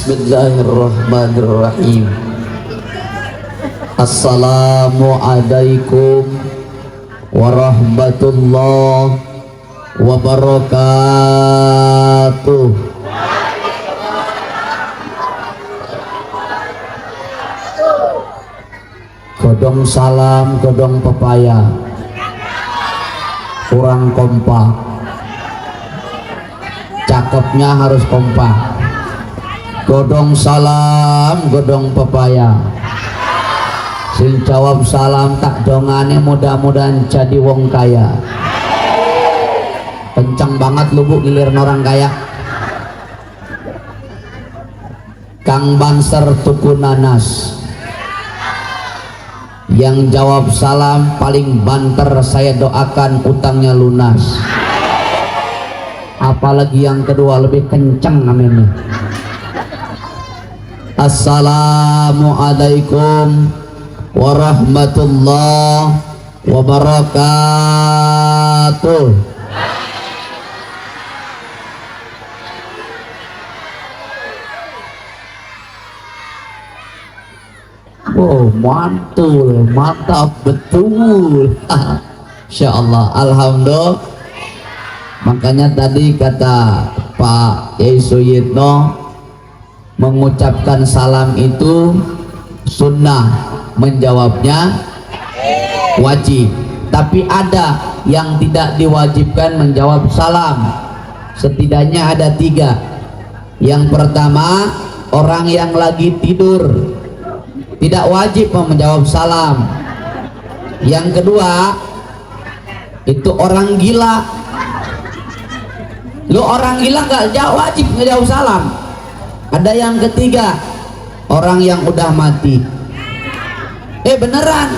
Bismillahirrahmanirrahim. Assalamualaikum warahmatullahi wabarakatuh. Godong salam, godong pepaya, kurang kompak. Cakepnya harus kompak. Godong salam, godong pepaya. Sing jawab salam tak dongane mudah-mudahan jadi wong kaya. Kencang banget lu bu giliran orang kaya. Kang Banser tuku nanas. Yang jawab salam paling banter saya doakan utangnya lunas. Apalagi yang kedua lebih kencang aminnya. Assalamualaikum warahmatullahi wabarakatuh. Oh mantul, mantap betul. Insya Allah, alhamdulillah. Makanya tadi kata Pak Yai Suyitno, mengucapkan salam itu sunnah, menjawabnya wajib. Tapi ada yang tidak diwajibkan menjawab salam. Setidaknya ada 3. Yang pertama, orang yang lagi tidur tidak wajib menjawab salam. Yang kedua, itu orang gila. Lu orang gila nggak wajib ngejawab salam. Ada yang ketiga, orang yang udah mati. Beneran.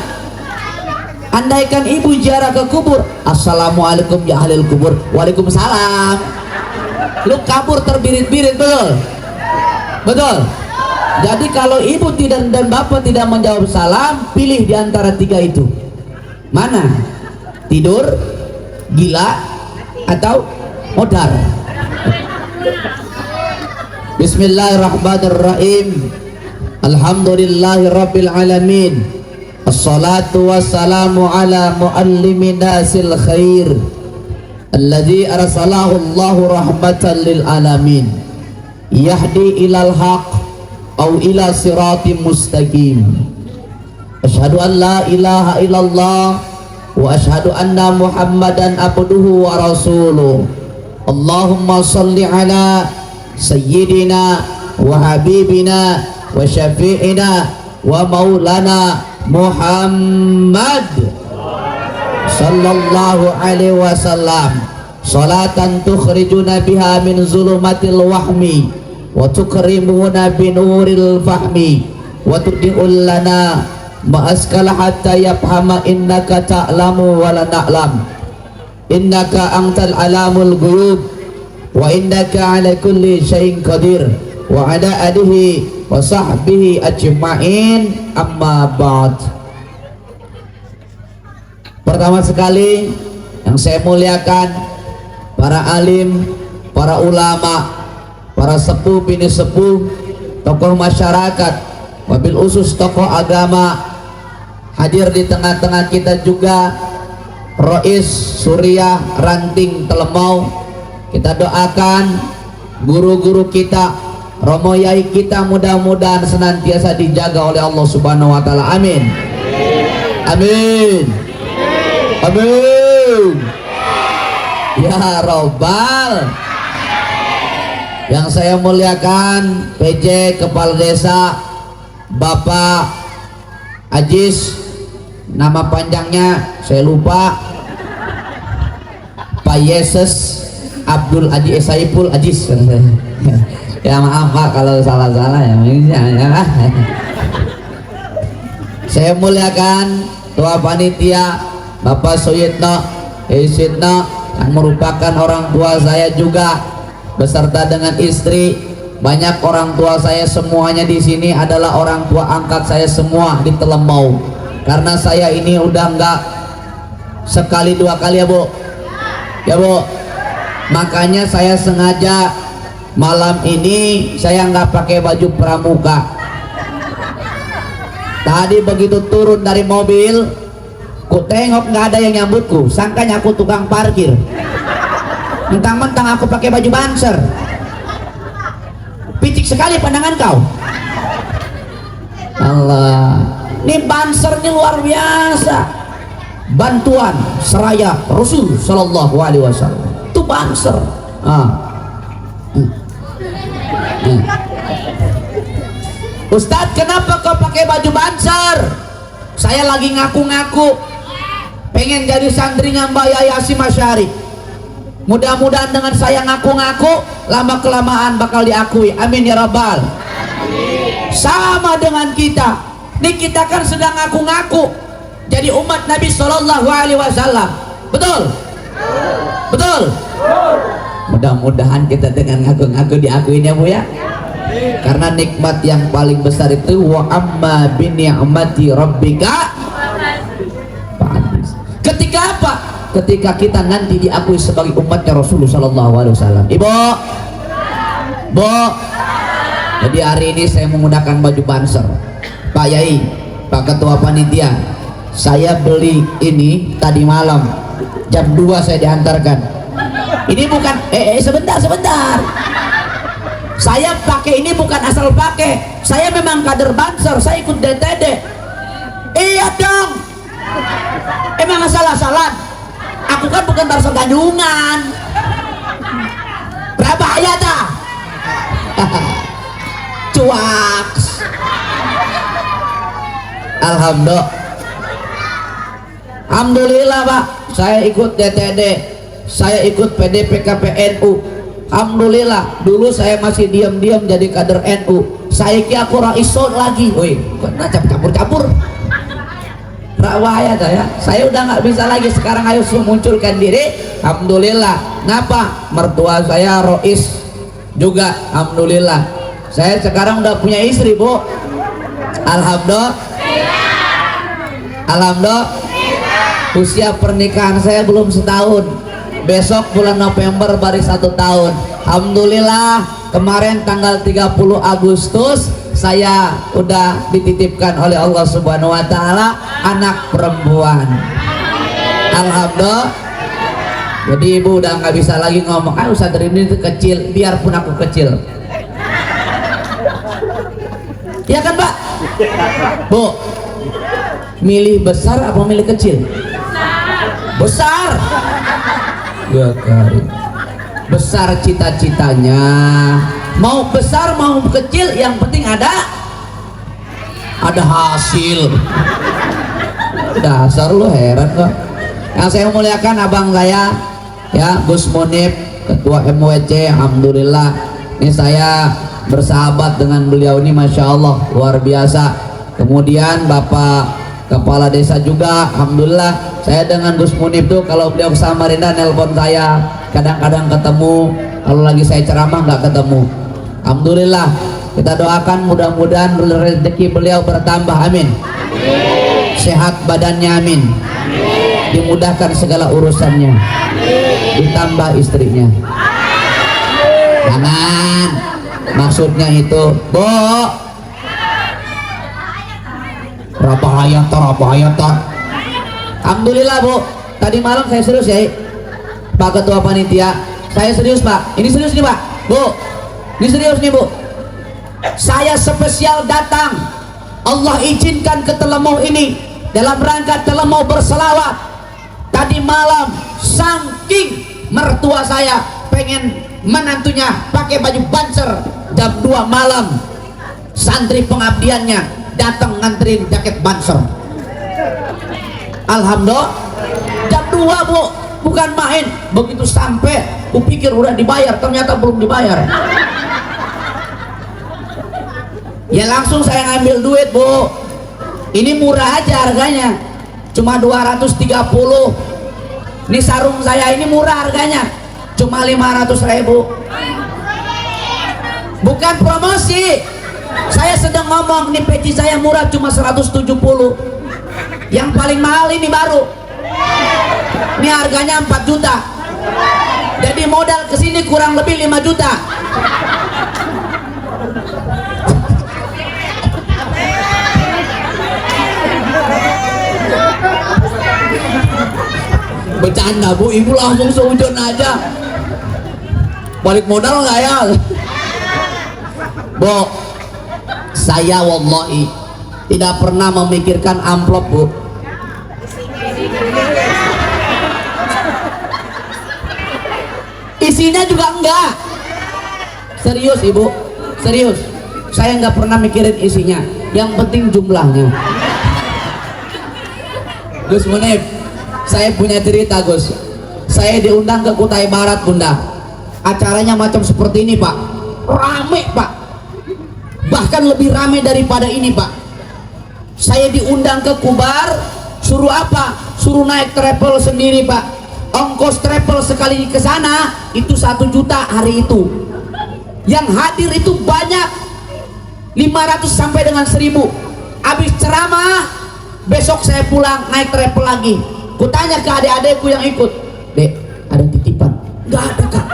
Andaikan ibu ziarah ke kubur, assalamualaikum ya ahlil kubur, waalaikumsalam. Lu kabur terbirit-birit, betul? Betul. Jadi kalau ibu tidak dan bapak tidak menjawab salam, pilih di antara 3 itu. Mana? Tidur, gila, atau modar? Bismillahirrahmanirrahim. Alhamdulillahirabbil alamin. Assalatu wassalamu ala muallimin nasil khair alladzi arsalahu Allahu rahmatan lil alamin. Yahdi ilal haq au ila siratim mustaqim. Asyhadu an la ilaha illallah wa asyhadu anna Muhammadan abduhu wa rasuluh. Allahumma salli ala sayyidina wa habibina wa syafi'ina wa maulana Muhammad sallallahu alaihi wasallam salatan tukhrijuna biha min zulumatil wahmi wa tukrimuna binuril fahmi wa tuddi'ul lana ma'askala hatta yafhama innaka ta'lamu wa la na'lam innaka antal alamul ghuyub wa innaka ala kulli syai'in qadir wa ala alihi wa sahbihi ajma'in, amma ba'd. Pertama sekali yang saya muliakan para alim, para ulama, para sepuh bini sepuh, tokoh masyarakat, wabil usus tokoh agama, hadir di tengah-tengah kita juga Rois Suriah Ranting Telemau. Kita doakan guru-guru kita, romo yai kita, mudah-mudahan senantiasa dijaga oleh Allah Subhanahu wa taala. Amin. Amin. Amin. Ya Robbal. Yang saya muliakan PJ Kepala Desa Bapak Ajis, nama panjangnya saya lupa, Pak Yesus Abdul Aji Saiful Ajis. Ya maaf Pak kalau salah-salah ya. Saya muliakan Ketua Panitia Bapak Suyitno Suyitno yang merupakan orang tua saya juga, beserta dengan istri. Banyak orang tua saya semuanya di sini adalah orang tua angkat saya semua di Telemau. Karena saya ini udah enggak sekali 2 kali ya Bu. Ya Bu. Makanya saya sengaja malam ini saya nggak pakai baju pramuka. Tadi begitu turun dari mobil, ku tengok nggak ada yang nyambutku, sangkanya aku tukang parkir. Mentang-mentang aku pakai baju banser. Picik sekali pandangan kau. Allah, ini banser ini luar biasa. Bantuan seraya Rasul Shallallahu Alaihi Wasallam. Itu banser. Ustadz, kenapa kau pakai baju banser? Saya lagi ngaku-ngaku pengen jadi santrinya Mbak Yayasi Masyari. Mudah-mudahan dengan saya ngaku-ngaku, lama kelamaan bakal diakui. Amin ya rabbal. Sama dengan kita. Ini kita kan sedang ngaku-ngaku jadi umat Nabi Shallallahu Alaihi Wasallam. Betul? Betul? Mudah-mudahan kita dengan ngaku-ngaku diakuin ya Bu ya. Karena nikmat yang paling besar itu wa amma bi ni'mati rabbika. Ketika apa? Ketika kita nanti diakui sebagai umatnya Rasulullah Sallallahu Alaihi Wasallam. Ibu, Bu, jadi hari ini saya menggunakan baju banser. Pak Yai, Pak Ketua Panitia, saya beli ini tadi malam jam 2 saya diantarkan. Ini bukan sebentar. Saya pakai ini bukan asal pakai. Saya memang kader banser, saya ikut DTD. Iya dong. Emang asal-asalan. Aku kan bukan Tarso Gandungan. Bahaya dah. Cuaks. Alhamdulillah Pak, saya ikut DTD, saya ikut PDP KPNU. Alhamdulillah, dulu saya masih diam-diam jadi kader NU. Saya kira aku raison lagi. Woi, kok campur-campur. Rawaya saya udah nggak bisa lagi sekarang. Ayo semua munculkan diri. Alhamdulillah. Kenapa? Mertua saya Rois juga. Alhamdulillah. Saya sekarang udah punya istri Bu. Alhamdulillah. Usia pernikahan saya belum setahun. Besok bulan November baru 1 tahun. Alhamdulillah. Kemarin tanggal 30 Agustus saya udah dititipkan oleh Allah Subhanahu wa Ta'ala anak perempuan. Alhamdulillah. Jadi ibu udah nggak bisa lagi ngomong Ustaz ini itu kecil, biarpun aku kecil. Ya kan Pak? Bu, milih besar apa milih kecil? Besar. Ya kali. Besar cita-citanya, mau besar mau kecil yang penting ada hasil. Dasar lu heran kok. Yang saya muliakan abang saya ya, Gus Munib, ketua MWC. Alhamdulillah ini saya bersahabat dengan beliau ini, Masya Allah luar biasa. Kemudian Bapak Kepala Desa juga, Alhamdulillah saya dengan Gus Munib tuh kalau beliau ke Samarinda nelpon saya, kadang-kadang ketemu, kalau lagi saya ceramah nggak ketemu. Alhamdulillah, kita doakan mudah-mudahan rezeki beliau bertambah, amin. Sehat badannya, amin. Dimudahkan segala urusannya, ditambah istrinya. Jangan, maksudnya itu Bu, Rabahayatan. Alhamdulillah Bu, tadi malam saya serius ya Pak Ketua Panitia, saya serius Pak, ini serius nih Pak, Bu, ini serius nih Bu. Saya spesial datang, Allah izinkan ke Telemau ini dalam rangka Telemau berselawat. Tadi malam saking mertua saya pengen menantunya pakai baju banser, jam 2 malam santri pengabdiannya datang nganterin jaket banser. Alhamdulillah, jam 2 Bu, bukan main. Begitu sampai kupikir udah dibayar, ternyata belum dibayar. Ya langsung saya ngambil duit Bu, ini murah aja harganya, cuma 230. Ini sarung saya ini murah harganya, cuma 500.000. Bukan promosi, saya sedang ngomong nih, peci saya murah cuma 170. Yang paling mahal ini baru, ini harganya 4 juta. Jadi modal kesini kurang lebih 5 juta. Bercanda Bu, ibu langsung seujun aja. Balik modal nggak ya? Bu, saya wallahi tidak pernah memikirkan amplop Bu. Isinya juga enggak. Serius Ibu, serius. Saya nggak pernah mikirin isinya. Yang penting jumlahnya. Gus Munib, saya punya cerita Gus. Saya diundang ke Kutai Barat Bunda. Acaranya macam seperti ini Pak. Rame Pak. Bahkan lebih rame daripada ini Pak. Saya diundang ke Kubar. Suruh apa? Suruh naik travel sendiri Pak. Ongkos travel sekali ke sana itu 1 juta hari itu. Yang hadir itu banyak, 500 sampai dengan 1000. Habis ceramah, besok saya pulang naik travel lagi. Kutanya ke adik-adikku yang ikut, Dek, ada titipan? Nggak ada Kak.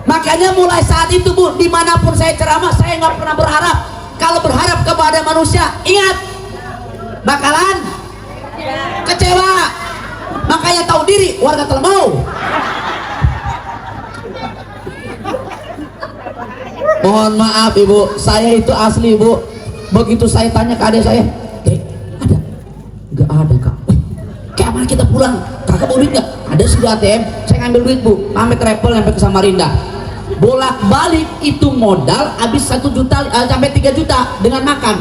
Makanya mulai saat itu Bu, dimanapun saya ceramah, saya nggak pernah berharap. Kalau berharap kepada manusia, ingat, bakalan kecewa. Makanya tahu diri warga Telemau. Mohon maaf Ibu, saya itu asli Bu. Begitu saya tanya ke adik saya, Dek, ada? Nggak ada Kak. Kayak mana kita pulang? Kakak mau duit nggak? Ada sudah ATM. Saya ngambil duit Bu, sampai travel sampai ke Samarinda. Bolak balik itu modal habis 1 juta sampai 3 juta dengan makan.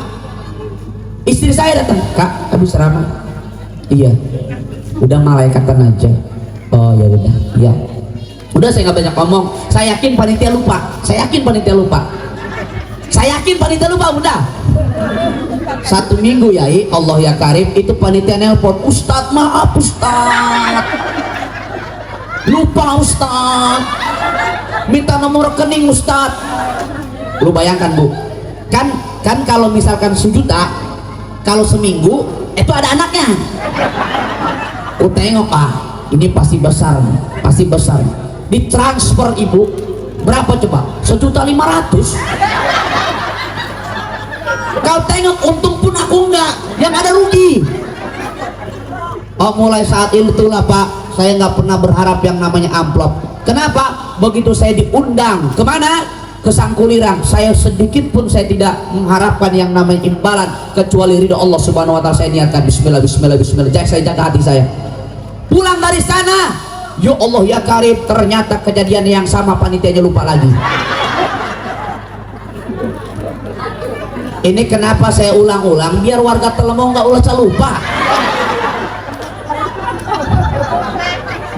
Istri saya datang, Kak, habis ceramah. Iya, udah malaikatan aja. Oh ya udah, iya. Udah saya nggak banyak ngomong. Saya yakin panitia lupa. Saya yakin panitia lupa. Saya yakin panitia lupa Bunda. 1 minggu ya, Allah ya Karim, itu panitia nelpon, Ustadz maaf Ustadz, lupa Ustadz, minta nomor rekening Ustadz. Lu bayangkan Bu, kan kalau misalkan 1 juta, kalau seminggu itu ada anaknya. Ku tengok ini pasti besar, pasti besar. Ditransfer Ibu berapa coba? 1.500.000. Kau tengok, untung pun aku enggak, yang ada rugi. Oh, mulai saat itulah Pak, saya nggak pernah berharap yang namanya amplop. Kenapa? Begitu saya diundang kemana? Ke Sangkulirang, saya sedikit pun saya tidak mengharapkan yang namanya imbalan kecuali ridho Allah Subhanahu Wa Taala. Saya niatkan Bismillah, Bismillah, Bismillah. Saya jaga hati saya. Pulang dari sana, ya Allah ya Karim, ternyata kejadian yang sama, panitianya lupa lagi. Ini kenapa saya ulang-ulang, biar warga Telemau nggak usah lupa.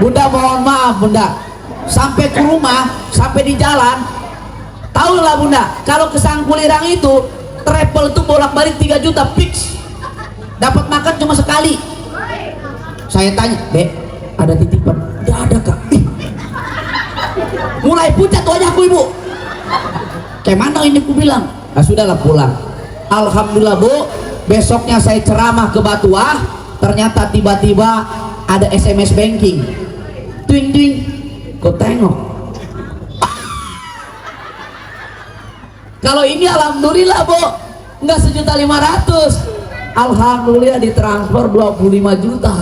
Bunda mohon maaf Bunda, sampai ke rumah, sampai di jalan, tahulah Bunda, kalau ke Sangkulirang itu travel itu bolak-balik 3 juta fix, dapat makan cuma sekali. Saya tanya, Dek, ada titipan? Nggak ada Kak. Mulai pucat wajahku Ibu. Kayak mana ini ku bilang? Nah sudahlah pulang. Alhamdulillah Bu, besoknya saya ceramah ke Batuah, ternyata tiba-tiba ada SMS banking, twing twing. Kau tengok, kalau ini alhamdulillah Bu, nggak 1.500.000, alhamdulillah ditransfer 25 juta.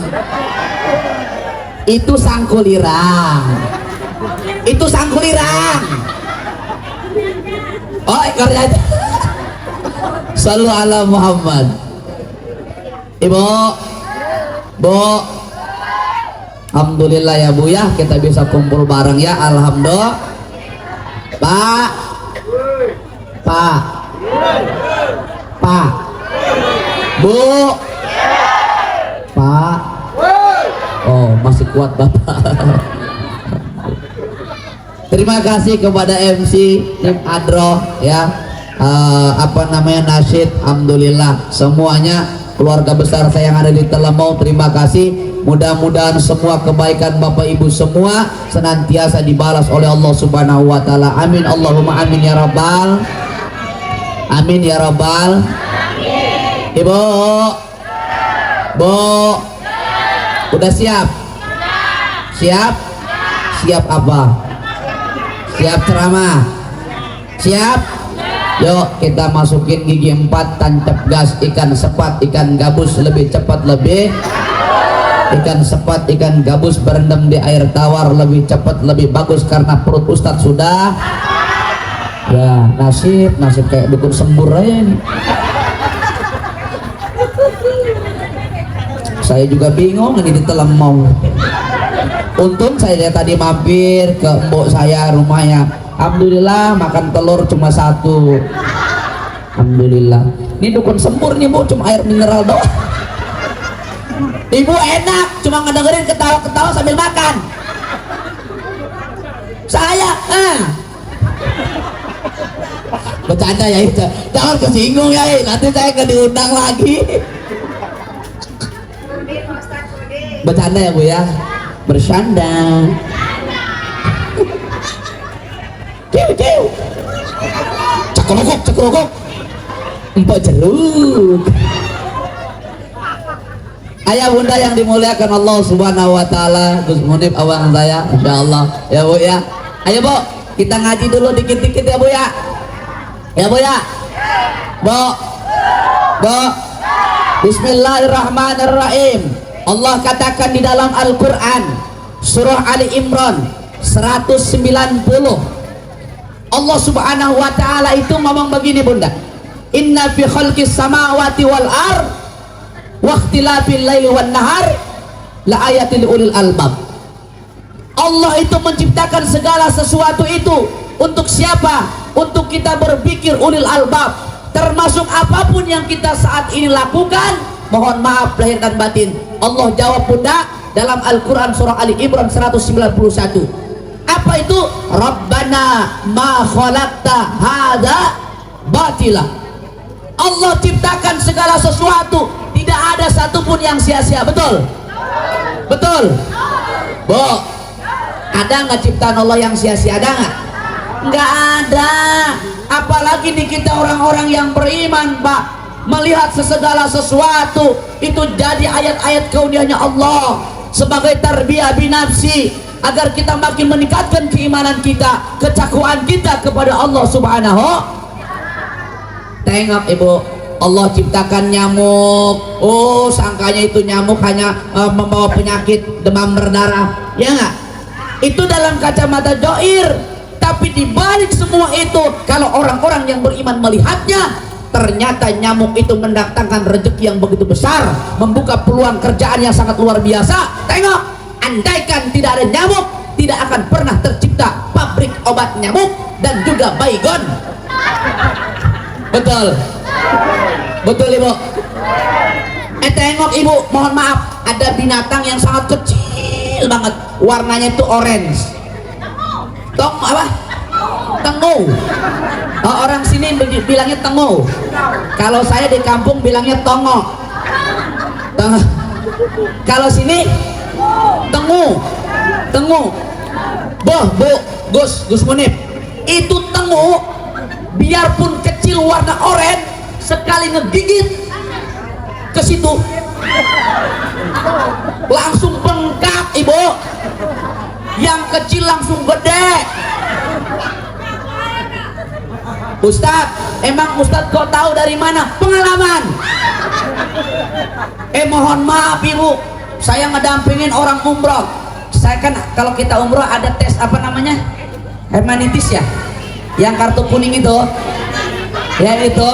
Itu Sangkulirang, itu Sangkulirang. Oh kerja aja. Sallu ala Muhammad. Ibu, Bu, alhamdulillah ya Bu ya, kita bisa kumpul bareng ya, alhamdulillah. Pak, Pak, Pak, Bu, Pak. Oh masih kuat Bapak. Terima kasih kepada MC Tim Adro ya, apa namanya, nasyid. Alhamdulillah semuanya keluarga besar saya yang ada di Telemau, terima kasih. Mudah-mudahan semua kebaikan Bapak Ibu semua senantiasa dibalas oleh Allah Subhanahu Wa Taala. Amin Allahumma amin ya rabbal, amin ya rabbal. Ibu, Bu, Udah siap? Siap? Siap apa? Siap ceramah? Siap? Yuk kita masukin gigi 4, tancap gas, ikan sepat, ikan gabus lebih cepat lebih. Ikan sepat, ikan gabus berendam di air tawar lebih cepat lebih bagus karena perut Ustadz sudah. Ya nasib kayak dukun sembur aja ini. Saya juga bingung ini ditelan mau. Untung saya tadi mampir ke mbok saya rumahnya. Alhamdulillah makan telur cuma 1. Alhamdulillah. Ini dukun sembur nih bu, cuma air mineral doang. Ibu enak, cuma ngedengerin ketawa-ketawa sambil makan. Saya bercanda ya itu. Jangan kesinggung ya, nanti saya ke diundang lagi. Bercanda ya bu ya, bersanda. Ciu cekrokok empok jeruk. Ayah bunda yang dimuliakan Allah subhanahu wa ta'ala, Gus Munib awang saya insyaallah ya bu ya. Ayo bu, kita ngaji dulu dikit-dikit ya bu ya. Ya bu ya. Bu Bismillahirrahmanirrahim. Allah katakan di dalam Al-Quran surah Ali Imran 190, Allah subhanahu wa ta'ala itu ngomong begini bunda, inna fi khalqis samawati wal ard wa ikhtilafil laili wan nahar la ayatil ulil albab. Allah itu menciptakan segala sesuatu itu untuk siapa? Untuk kita berpikir ulil albab, termasuk apapun yang kita saat ini lakukan. Mohon maaf lahir dan batin. Allah jawab bunda dalam Al-Quran surah Ali Imran 191. Apa itu? Rabbana ma khalaqta hadza batila. Allah ciptakan segala sesuatu, tidak ada satupun yang sia-sia. Betul? Betul? Bu, ada nggak ciptaan Allah yang sia-sia? Ada nggak? Nggak ada. Apalagi di kita orang-orang yang beriman pak, melihat segala sesuatu itu jadi ayat-ayat kauniyahnya Allah sebagai tarbiyah binafsi, agar kita makin meningkatkan keimanan kita, ketakwaan kita kepada Allah subhanahu. Tengok ibu, Allah ciptakan nyamuk. Oh sangkanya itu nyamuk hanya membawa penyakit demam berdarah, ya nggak? Itu dalam kacamata doir. Tapi dibalik semua itu, kalau orang-orang yang beriman melihatnya, ternyata nyamuk itu mendatangkan rezeki yang begitu besar, membuka peluang kerjaan yang sangat luar biasa. Tengok, andaikan tidak ada nyamuk, tidak akan pernah tercipta pabrik obat nyamuk dan juga baygon. Betul? Betul ibu? Tengok ibu, mohon maaf, ada binatang yang sangat kecil banget, warnanya itu orange. Apa? Tengu. Oh, orang sini bilangnya tengu. Kalau saya di kampung bilangnya tongo. Kalau sini tengu. Bu, Gus Munib, itu tengu biarpun kecil warna oranye, sekali ngegigit ke situ langsung bengkak ibu. Yang kecil langsung gede. Ustadz, emang Ustadz kok tahu dari mana? Pengalaman. Mohon maaf ibu, saya ngedampingin orang umroh. Saya kan kalau kita umroh ada tes apa namanya? Hermanitis ya, yang kartu kuning itu. Ya itu.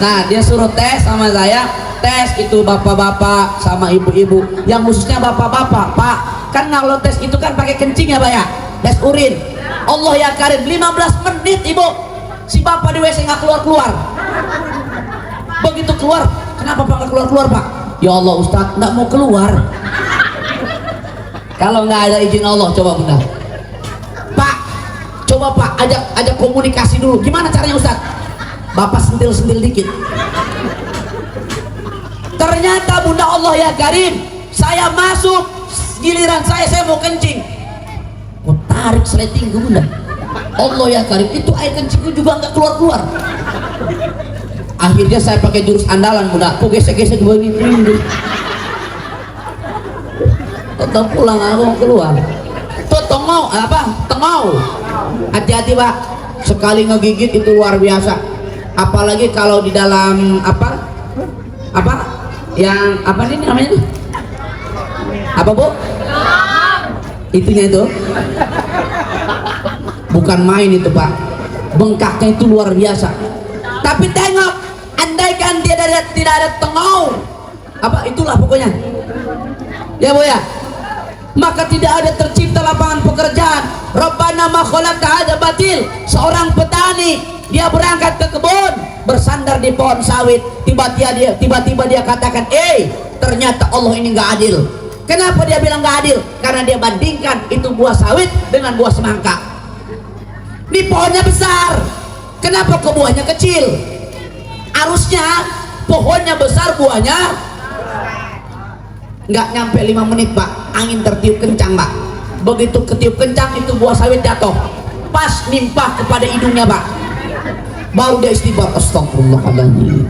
Nah dia suruh tes sama saya. Tes itu bapak-bapak sama ibu-ibu. Yang khususnya bapak-bapak, Pak, kan kalau tes itu kan pakai kencing ya Pak ya, tes urin. Allah ya karim, 15 menit ibu, si bapak di WC nggak keluar-keluar. Begitu keluar, kenapa Pak nggak keluar-keluar Pak? Ya Allah Ustadz, nggak mau keluar. Kalau nggak ada izin Allah, coba bunda Pak, coba Pak ajak komunikasi dulu. Gimana caranya Ustadz? Bapak sentil-sentil dikit. Ternyata bunda Allah ya karim, saya masuk, giliran saya mau kencing, mau tarik sleting ke bunda. Allah ya karim, itu air kencingku juga nggak keluar-keluar. Akhirnya saya pakai jurus andalan bunda, aku gesek-gesek begini. Tetap pulang, aku mau keluar. Tuh tengau apa? Tengau. Hati-hati Pak. Sekali ngegigit itu luar biasa. Apalagi kalau di dalam apa? Apa? Yang apa ini namanya nih? Apa Bu? Itunya itu. Bukan main itu Pak. Bengkaknya itu luar biasa. Tapi tengok, andaikan tidak ada tengau, apa itulah pokoknya. Ya Bu ya. Maka tidak ada tercipta lapangan pekerjaan. Rabbana ma khalaqta hadza batil. Seorang petani, dia berangkat ke kebun, bersandar di pohon sawit, tiba-tiba dia katakan, ternyata Allah ini nggak adil. Kenapa dia bilang nggak adil? Karena dia bandingkan itu buah sawit dengan buah semangka. Ini pohonnya besar, kenapa kok buahnya kecil? Harusnya pohonnya besar, buahnya nggak nyampe 5 menit Pak, angin tertiup kencang Pak. Begitu ketiup kencang, itu buah sawit jatuh pas nimpah kepada hidungnya Pak. Baru dia istighfar, astagfirullahaladzim.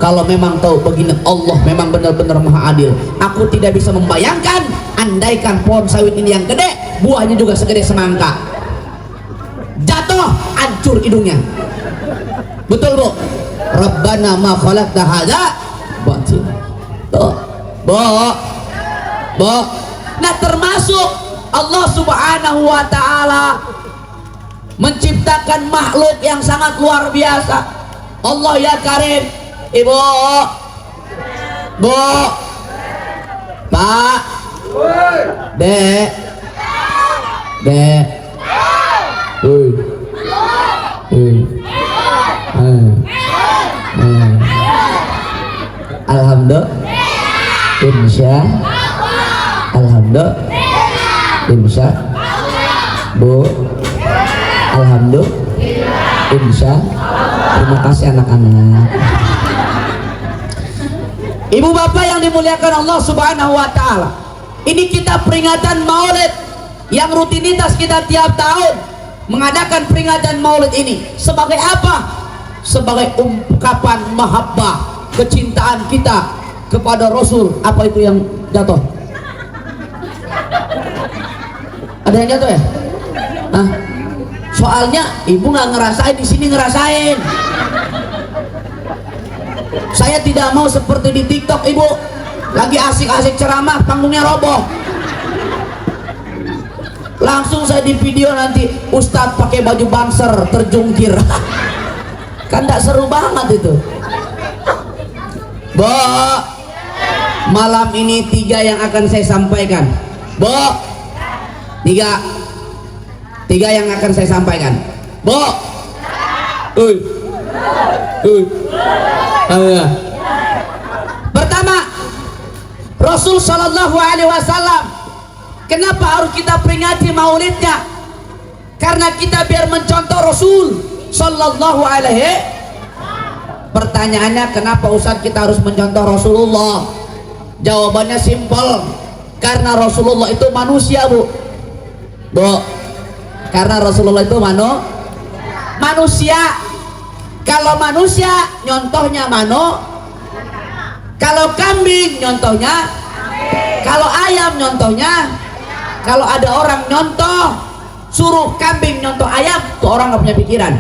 Kalau memang tahu begini Allah memang benar-benar maha adil, aku tidak bisa membayangkan andaikan pohon sawit ini yang gede, buahnya juga segede semangka, jatuh hancur hidungnya. Betul Bu? Rabbana ma khalaqta hadza batil. Tuh Bo. Nah termasuk Allah subhanahu wa ta'ala menciptakan makhluk yang sangat luar biasa. Allah ya karim. Ibu, Bu, Pak, Dek, Alhamdulillah, insya, Alhamdulillah, insya, Bu, Alhamdulillah, insya. Terima kasih anak-anak. Ibu bapak yang dimuliakan Allah subhanahu wa ta'ala, ini kita peringatan maulid yang rutinitas kita tiap tahun mengadakan peringatan maulid ini. Sebagai apa? Sebagai ungkapan mahabbah, kecintaan kita kepada Rasul. Apa itu yang jatuh? Ada yang jatuh ya? Hah? Soalnya ibu nggak ngerasain, di sini ngerasain. Saya tidak mau seperti di TikTok ibu, lagi asik-asik ceramah panggungnya roboh. Langsung saya di video nanti Ustadz pakai baju banser terjungkir. Kan tidak seru banget itu. Bo, malam ini 3 yang akan saya sampaikan. Bo, 3 yang akan saya sampaikan. Bo, pertama, Rasul Shallallahu Alaihi Wasallam. Kenapa harus kita peringati maulidnya? Karena kita biar mencontoh Rasul Shallallahu Alaihi. Pertanyaannya, kenapa Ustaz kita harus mencontoh Rasulullah? Jawabannya simpel, karena Rasulullah itu manusia Bu. Karena Rasulullah itu manusia. Kalau manusia nyontohnya kalau kambing nyontohnya, kalau ayam nyontohnya, kalau ada orang nyontoh suruh kambing nyontoh ayam, tuh orang nggak punya pikiran.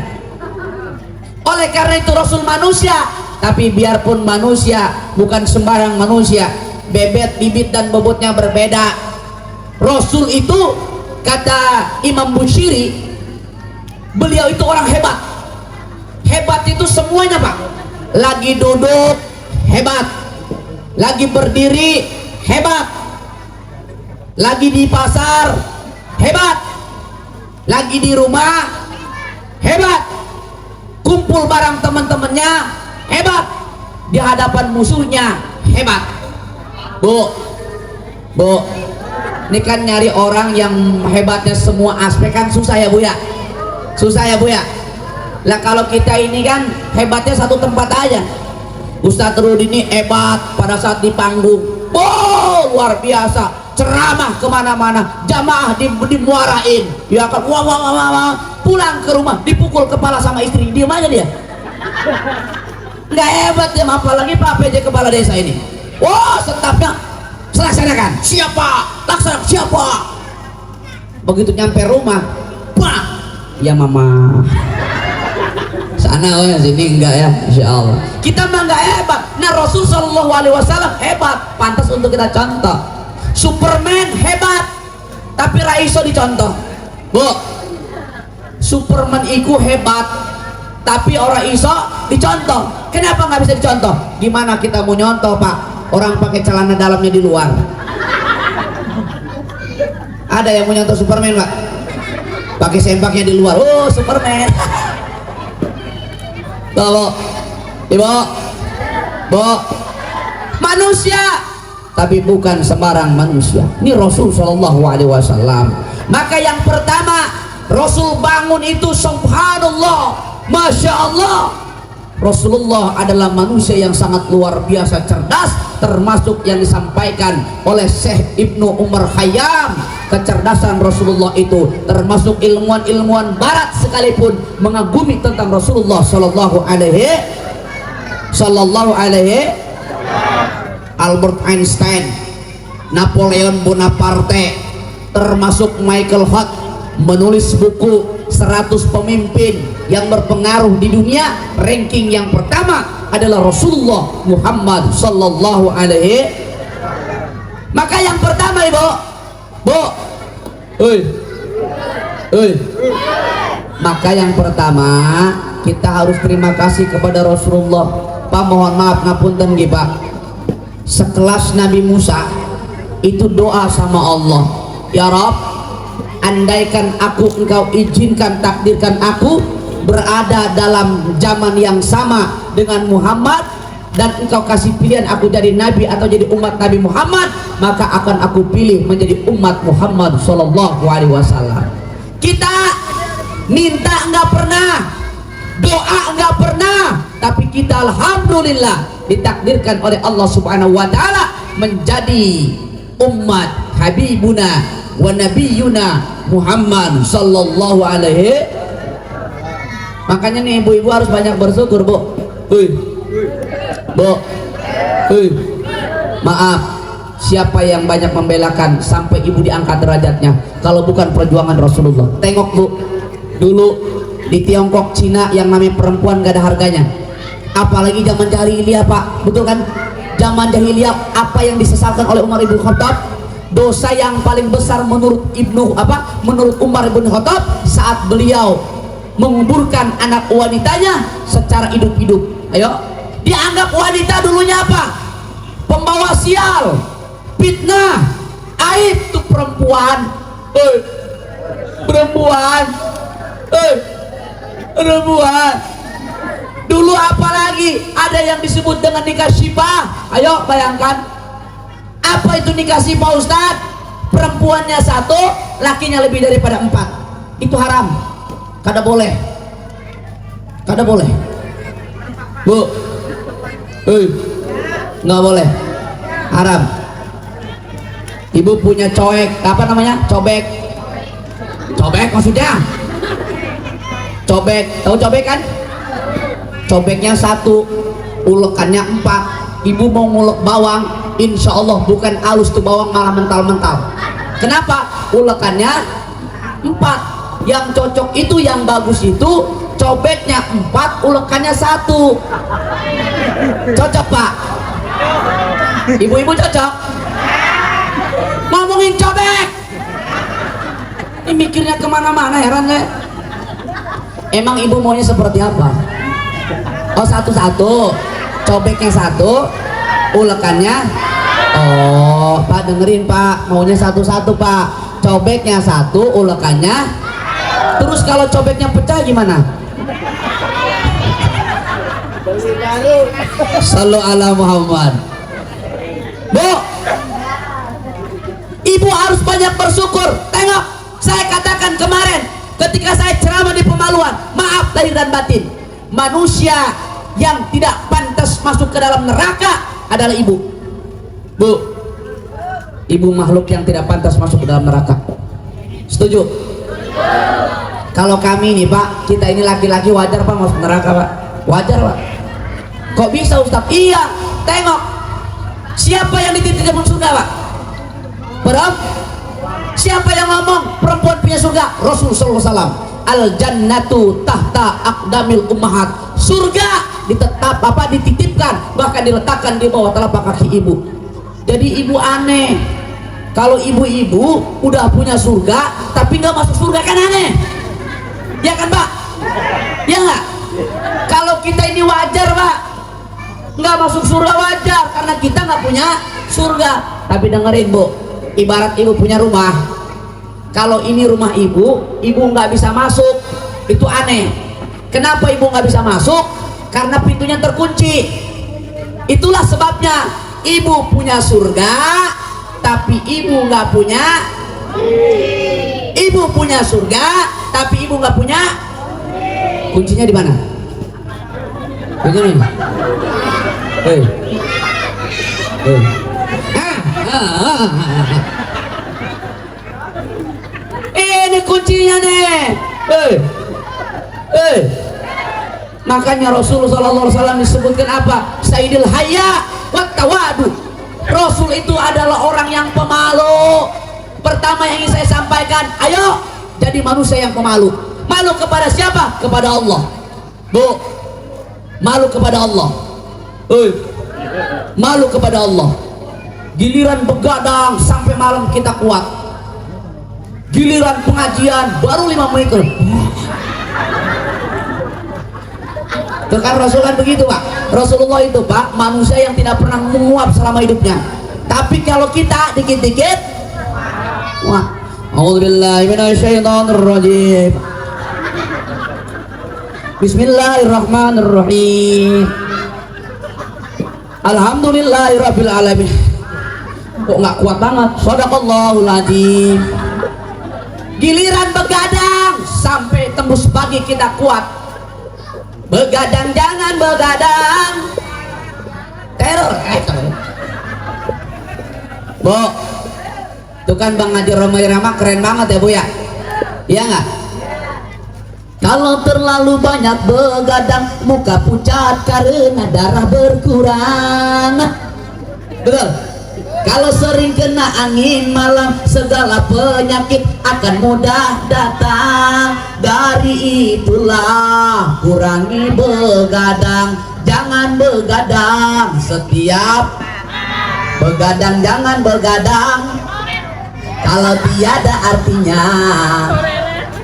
Oleh karena itu Rasul manusia, tapi biarpun manusia bukan sembarang manusia, bebet, bibit dan bobotnya berbeda. Rasul itu kata Imam Bushiri, beliau itu orang hebat. Hebat itu semuanya Pak. Lagi duduk hebat, lagi berdiri hebat, lagi di pasar hebat, lagi di rumah hebat, kumpul barang teman-temannya hebat, di hadapan musuhnya hebat. Bu, ini kan nyari orang yang hebatnya semua aspek kan susah ya Bu ya, Lah kalau kita ini kan hebatnya satu tempat aja. Ustadz Rudi ini hebat pada saat di panggung, luar biasa, ceramah kemana-mana, jamaah dimuarain, ya kan, wah, pulang ke rumah dipukul kepala sama istri, diem aja dia, nggak hebat ya. Apalagi Pak PJ kepala desa ini, setapnya Laksanakan. Siapa? Laksanakan. Siapa? Begitu nyampe rumah, pak, ya mama. Sana ya, sini enggak ya, insya Allah. Kita mah enggak hebat. Nah Rasul Shallallahu Alaihi Wasallam hebat, pantas untuk kita contoh. Superman hebat, tapi raiso dicontoh. Bu, Superman iku hebat, tapi orang iso dicontoh. Kenapa nggak bisa dicontoh? Gimana kita mau nyontoh pak? Orang pakai celana dalamnya di luar. Ada yang mau nyontoh Superman pak? Pakai sempaknya di luar. Oh Superman. Tuh, ibu, bu, manusia, tapi bukan sembarang manusia. Ini Rasul Shallallahu Alaihi Wasallam. Maka yang pertama Rasul bangun itu subhanallah, masya Allah. Rasulullah adalah manusia yang sangat luar biasa cerdas, termasuk yang disampaikan oleh Syekh Ibnu Umar Khayyam. Kecerdasan Rasulullah itu termasuk ilmuwan-ilmuwan barat sekalipun mengagumi tentang Rasulullah Sallallahu Alaihi Albert Einstein, Napoleon Bonaparte, termasuk Michael Hart menulis buku 100 pemimpin yang berpengaruh di dunia. Ranking yang pertama adalah Rasulullah Muhammad Sallallahu Alaihi. Maka yang pertama ibu, bu, maka yang pertama kita harus terima kasih kepada Rasulullah. Pak mohon maaf ngapunten nggih Pak, sekelas Nabi Musa itu doa sama Allah, ya Rabb, andaikan engkau izinkan, takdirkan aku berada dalam zaman yang sama dengan Muhammad, dan engkau kasih pilihan aku jadi nabi atau jadi umat Nabi Muhammad, maka akan aku pilih menjadi umat Muhammad Sallallahu Alaihi Wasallam. Kita minta enggak pernah, doa enggak pernah, tapi kita alhamdulillah ditakdirkan oleh Allah Subhanahu Wa Taala menjadi umat Habibuna wa Nabiyuna Muhammad Sallallahu Alaihi. Makanya nih ibu-ibu harus banyak bersyukur bu. Bu, maaf, siapa yang banyak membelakan sampai ibu diangkat derajatnya kalau bukan perjuangan Rasulullah? Tengok bu, dulu di Tiongkok, Cina yang namanya perempuan gak ada harganya, apalagi zaman jahiliyah pak, betul kan? Zaman jahiliyah apa yang disesalkan oleh Umar ibn Khattab? Dosa yang paling besar menurut menurut Umar ibn Khattab saat beliau menguburkan anak wanitanya secara hidup-hidup. Ayo, dianggap wanita dulunya apa? Pembawa sial, fitnah, aib tuh perempuan. Perempuan dulu apalagi ada yang disebut dengan nikah syibah. Ayo bayangkan, apa itu nikah syibah Ustaz? Perempuannya satu, lakinya lebih daripada 4. Itu haram, kada boleh, kada boleh bu, nggak boleh, haram. Ibu punya cobek, apa namanya? Cobek maksudnya cobek, tahu cobek kan? Cobeknya 1, ulekannya 4. Ibu mau ngulek bawang, insya Allah bukan halus tuh bawang, malah mental-mental. Kenapa? Ulekannya 4. Yang cocok itu, yang bagus itu cobeknya 4, ulekannya 1. Cocok pak? Ibu-ibu cocok? Ngomongin cobek ini mikirnya kemana-mana, heran ya. Emang ibu maunya seperti apa? Oh 1-1, cobeknya 1, ulekannya. Oh pak dengerin pak, maunya 1-1 pak, cobeknya 1, ulekannya. Terus kalau cobeknya pecah gimana? Sallu ala Muhammad. Bu, ibu harus banyak bersyukur. Tengok, saya katakan kemarin ketika saya ceramah di Pemaluan, maaf lahir dan batin, manusia yang tidak pantas masuk ke dalam neraka adalah ibu. Bu, ibu makhluk yang tidak pantas masuk ke dalam neraka. Setuju? Kalau kami nih pak, kita ini laki-laki wajar pak masuk neraka pak? Wajar pak? Kok bisa Ustaz? Iya, tengok siapa yang dititipkan surga pak? Siapa yang ngomong perempuan punya surga? Rasul sallallahu alaihi wasallam. Al jannatu tahta aqdamil ummahat. Surga dititipkan, bahkan diletakkan di bawah telapak kaki ibu. Jadi ibu aneh kalau ibu-ibu udah punya surga tapi nggak masuk surga, kan aneh ya kan Pak? Ya nggak? Kalau kita ini wajar Pak, nggak masuk surga wajar karena kita nggak punya surga. Tapi dengerin Bu, ibarat ibu punya rumah, kalau ini rumah ibu nggak bisa masuk, itu aneh. Kenapa ibu nggak bisa masuk? Karena pintunya terkunci. Itulah sebabnya ibu punya surga tapi ibu nggak punya. Ibu punya surga tapi ibu nggak punya. Kuncinya di mana? Kuncinya. Ini kuncinya nih. Makanya Rasulullah SAW disebutkan apa? Sayyidil Hayya wat Tawadu. Rasul itu adalah orang yang pemalu. Pertama yang ingin saya sampaikan, ayo jadi manusia yang pemalu. Malu kepada siapa? Kepada Allah. Bu, malu kepada Allah. Malu kepada Allah. Giliran begadang sampai malam kita kuat. Giliran pengajian baru 5 menit. Tuh kan Rasul kan begitu Pak. Rasulullah itu Pak manusia yang tidak pernah menguap selama hidupnya. Tapi kalau kita dikit-dikit, wah, a'udzubillahi minasyaitonirrajim. Bismillahirrahmanirrahim. Alhamdulillahirabbil alamin. Kok nggak kuat banget? Shadaqallahul adzim. Giliran begadang sampai tembus pagi kita kuat. Begadang jangan begadang. Teror. Bu, itu kan Bang Haji Romai Rama keren banget ya Bu ya. Iya nggak? Kalau terlalu banyak begadang, muka pucat karena darah berkurang. Betul. Kalau sering kena angin malam, segala penyakit akan mudah datang. Dari itulah kurangi begadang. Jangan begadang setiap begadang, jangan begadang kalau tiada artinya.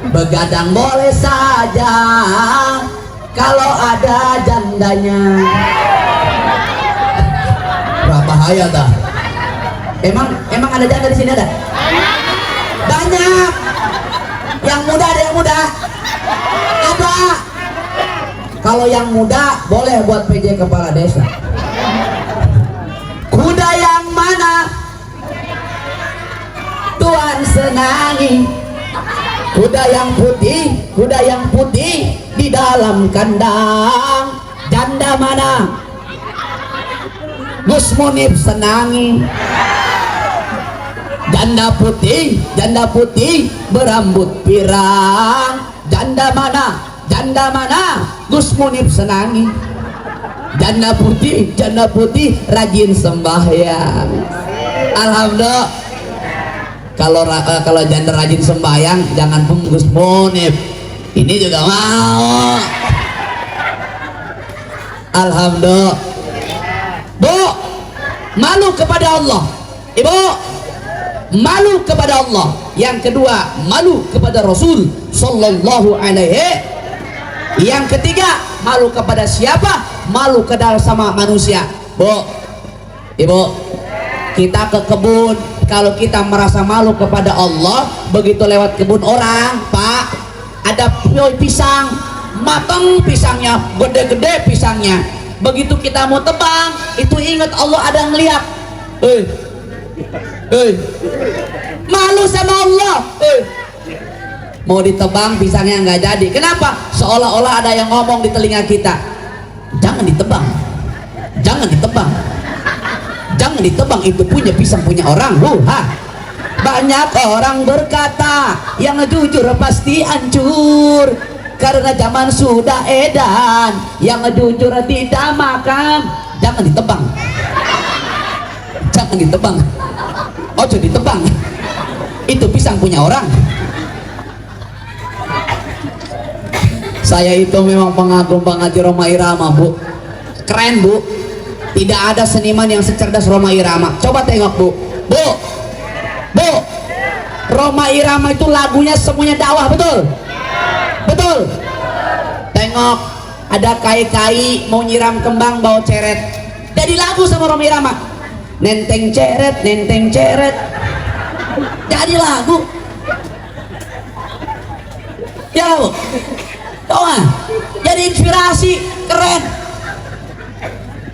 Begadang boleh saja kalau ada jandanya. Wah, bahaya dah. Emang ada janda di sini ada? Banyak. Yang muda ada yang muda? Ada. Kalau yang muda boleh buat PJ kepala desa. Kuda yang mana Tuhan senangi? Kuda yang putih di dalam kandang. Janda mana Gus Munib senangi? Janda putih berambut pirang. Janda mana Gus Munib senangi? Janda putih rajin sembahyang. Alhamdulillah. Kalau janda rajin sembahyang jangan pun Gus Munib, ini juga mau. Alhamdulillah. Bu, malu kepada Allah. Ibu, malu kepada Allah. Yang kedua, malu kepada Rasul sallallahu alaihi. Yang ketiga, malu kepada siapa? Malu kepada sama manusia. Bu, ibu, kita ke kebun, kalau kita merasa malu kepada Allah, begitu lewat kebun orang, Pak, ada pisang, matang pisangnya, gede-gede pisangnya. Begitu kita mau tebang, itu ingat Allah ada yang ngeliat. Malu sama Allah. Mau ditebang pisangnya nggak jadi. Kenapa? Seolah-olah ada yang ngomong di telinga kita, jangan ditebang, jangan ditebang, jangan ditebang, itu punya pisang punya orang. Banyak orang berkata yang jujur pasti hancur, karena zaman sudah edan, yang jujur tidak makan. Jangan ditebang, jangan ditebang. Oh jadi tebang. Itu pisang punya orang. Saya itu memang pengagum Bang Haji Rhoma Irama, Bu. Keren, Bu. Tidak ada seniman yang secerdas Rhoma Irama. Coba tengok, Bu. Bu. Bu. Rhoma Irama itu lagunya semuanya dakwah, betul? Betul. Tengok, ada kai-kai mau nyiram kembang bawa ceret. Jadi lagu sama Rhoma Irama. Nenteng ceret, nenteng ceret. Jadi lagu. Ya, Bu. Doa, jadi inspirasi, keren.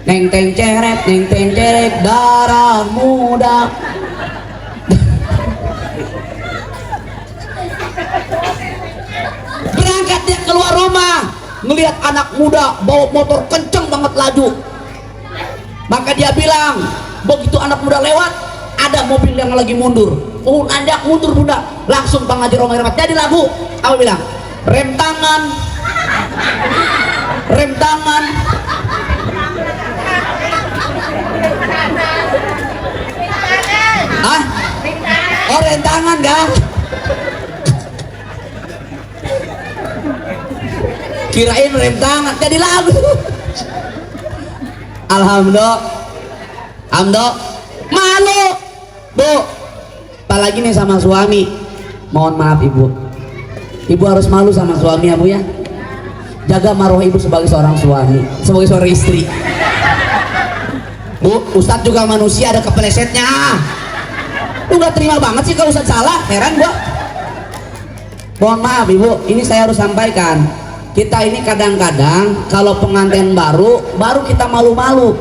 Neng teng ceret, darah muda. Berangkat dia keluar rumah, ngelihat anak muda bawa motor kenceng banget laju. Maka dia bilang, begitu anak muda lewat, ada mobil yang lagi mundur. Oh, anjak mundur bunda. Langsung Bang Haji Rhoma Irama jadi lagu. Apa bilang? Rem tangan, rem tangan. Ah, oh rem tangan kan? Kirain rem tangan jadi lagu. Alhamdulillah, alhamdulillah. Malu, Bu. Apalagi nih sama suami. Mohon maaf Ibu. Ibu harus malu sama suami ya Bu ya. Jaga marwah Ibu sebagai seorang suami, sebagai seorang istri. Bu, Ustadz juga manusia, ada kepelesetnya. Lu gak terima banget sih kalau Ustadz salah, heran gua. Mohon maaf Ibu, ini saya harus sampaikan. Kita ini kadang-kadang kalau pengantin baru kita malu-malu.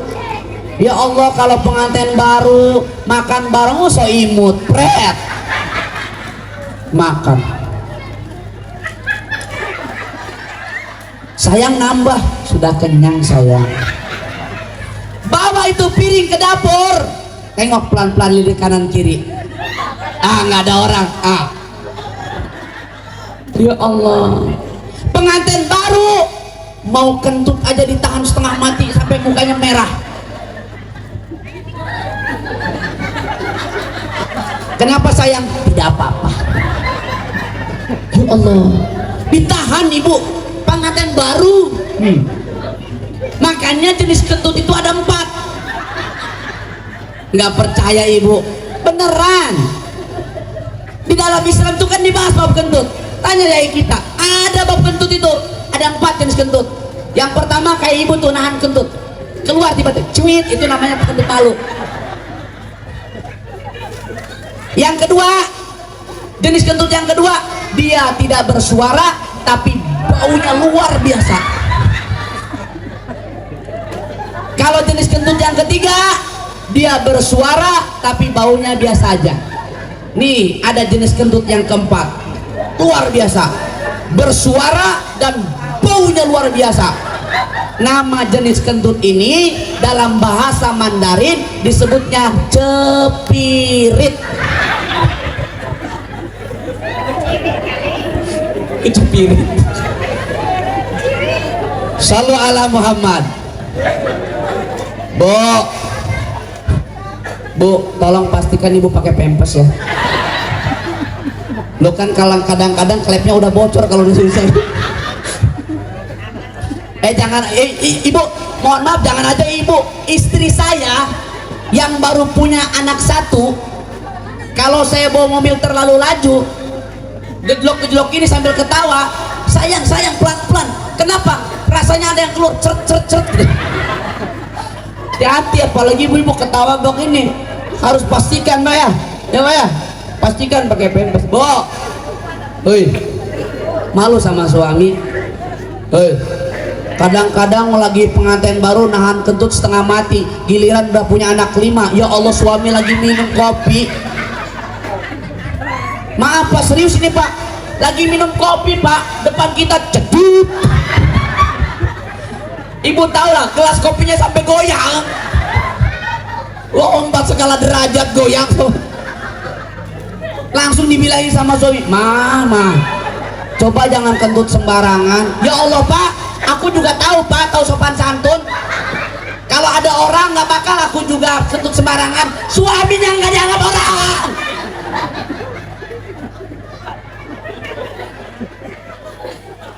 Ya Allah, kalau pengantin baru makan bareng so imut, pret. Makan. Sayang nambah, sudah kenyang sayang. Bawa itu piring ke dapur. Tengok pelan-pelan lirik kanan kiri. Ah, nggak ada orang. Ah. Ya Allah. Pengantin baru mau kentut aja ditahan setengah mati sampai mukanya merah. Kenapa sayang? Tidak apa-apa. Ya Allah. Ditahan Ibu. Pengantin baru. Makanya jenis kentut itu ada 4. Nggak percaya Ibu? Beneran. Di dalam Islam itu kan dibahas bab kentut. Tanya dari kita, ada bab kentut itu, ada 4 jenis kentut. Yang pertama kayak Ibu tuh nahan kentut, keluar tiba-tiba, cuit, itu namanya kentut palu. Yang kedua, jenis kentut yang kedua, dia tidak bersuara tapi baunya luar biasa. Kalau jenis kentut yang ketiga, dia bersuara tapi baunya biasa aja. Nih ada jenis kentut yang keempat, luar biasa, bersuara dan baunya luar biasa. Nama jenis kentut ini dalam bahasa Mandarin disebutnya cepirit. Cepirit. Shallu ala Muhammad. Bu, tolong pastikan Ibu pakai pempes ya. Lo kan kadang-kadang klepnya udah bocor kalau di sini. Jangan, Ibu, mohon maaf, jangan aja Ibu. Istri saya yang baru punya anak 1, kalau saya bawa mobil terlalu laju, gejlok-gejlok ini sambil ketawa, sayang pelan-pelan. Kenapa? Rasanya ada yang keluar ceret. Hati-hati, apalagi ibu ketawa begini, harus pastikan Mbak ya, Mbak ya, pastikan pakai pempes. Malu sama suami. Kadang-kadang lagi pengantin baru nahan kentut setengah mati, giliran udah punya anak 5, ya Allah suami lagi minum kopi. Maaf Pak, serius ini Pak, lagi minum kopi Pak, depan kita cedut. Ibu tahu lah, gelas kopinya sampai goyang. Lompat segala derajat goyang tuh. Langsung dibilangin sama suami, Mama, coba jangan kentut sembarangan. Ya Allah Pak, aku juga tahu Pak, tahu sopan santun. Kalau ada orang nggak bakal aku juga kentut sembarangan. Suaminya nggak dianggap orang.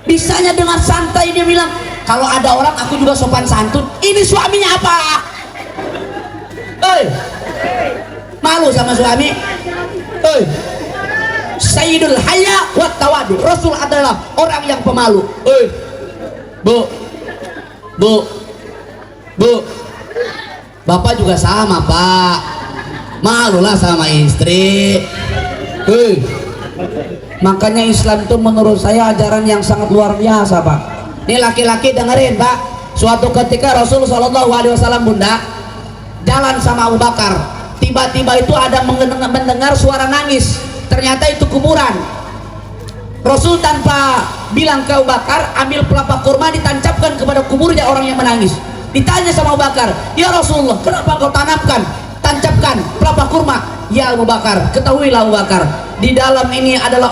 Bisanya dengan santai dia bilang, kalau ada orang aku juga sopan santun. Ini suaminya apa? Malu sama suami? Sayyidul haya wa tawadu. Rasul adalah orang yang pemalu. Bu, bapak juga sama pak, malulah sama istri. Makanya Islam itu menurut saya ajaran yang sangat luar biasa pak. Ini laki-laki dengerin pak. Suatu ketika Rasul SAW bunda jalan sama Abu Bakar, tiba-tiba itu ada mendengar suara nangis. Ternyata itu kuburan. Rasul tanpa bilang ke Abu Bakar, ambil pelapa kurma ditancapkan kepada kuburnya orang yang menangis. Ditanya sama Abu Bakar, ya Rasulullah, kenapa kau tancapkan pelapa kurma? Ya Abu Bakar, ketahuilah Abu Bakar, di dalam ini ada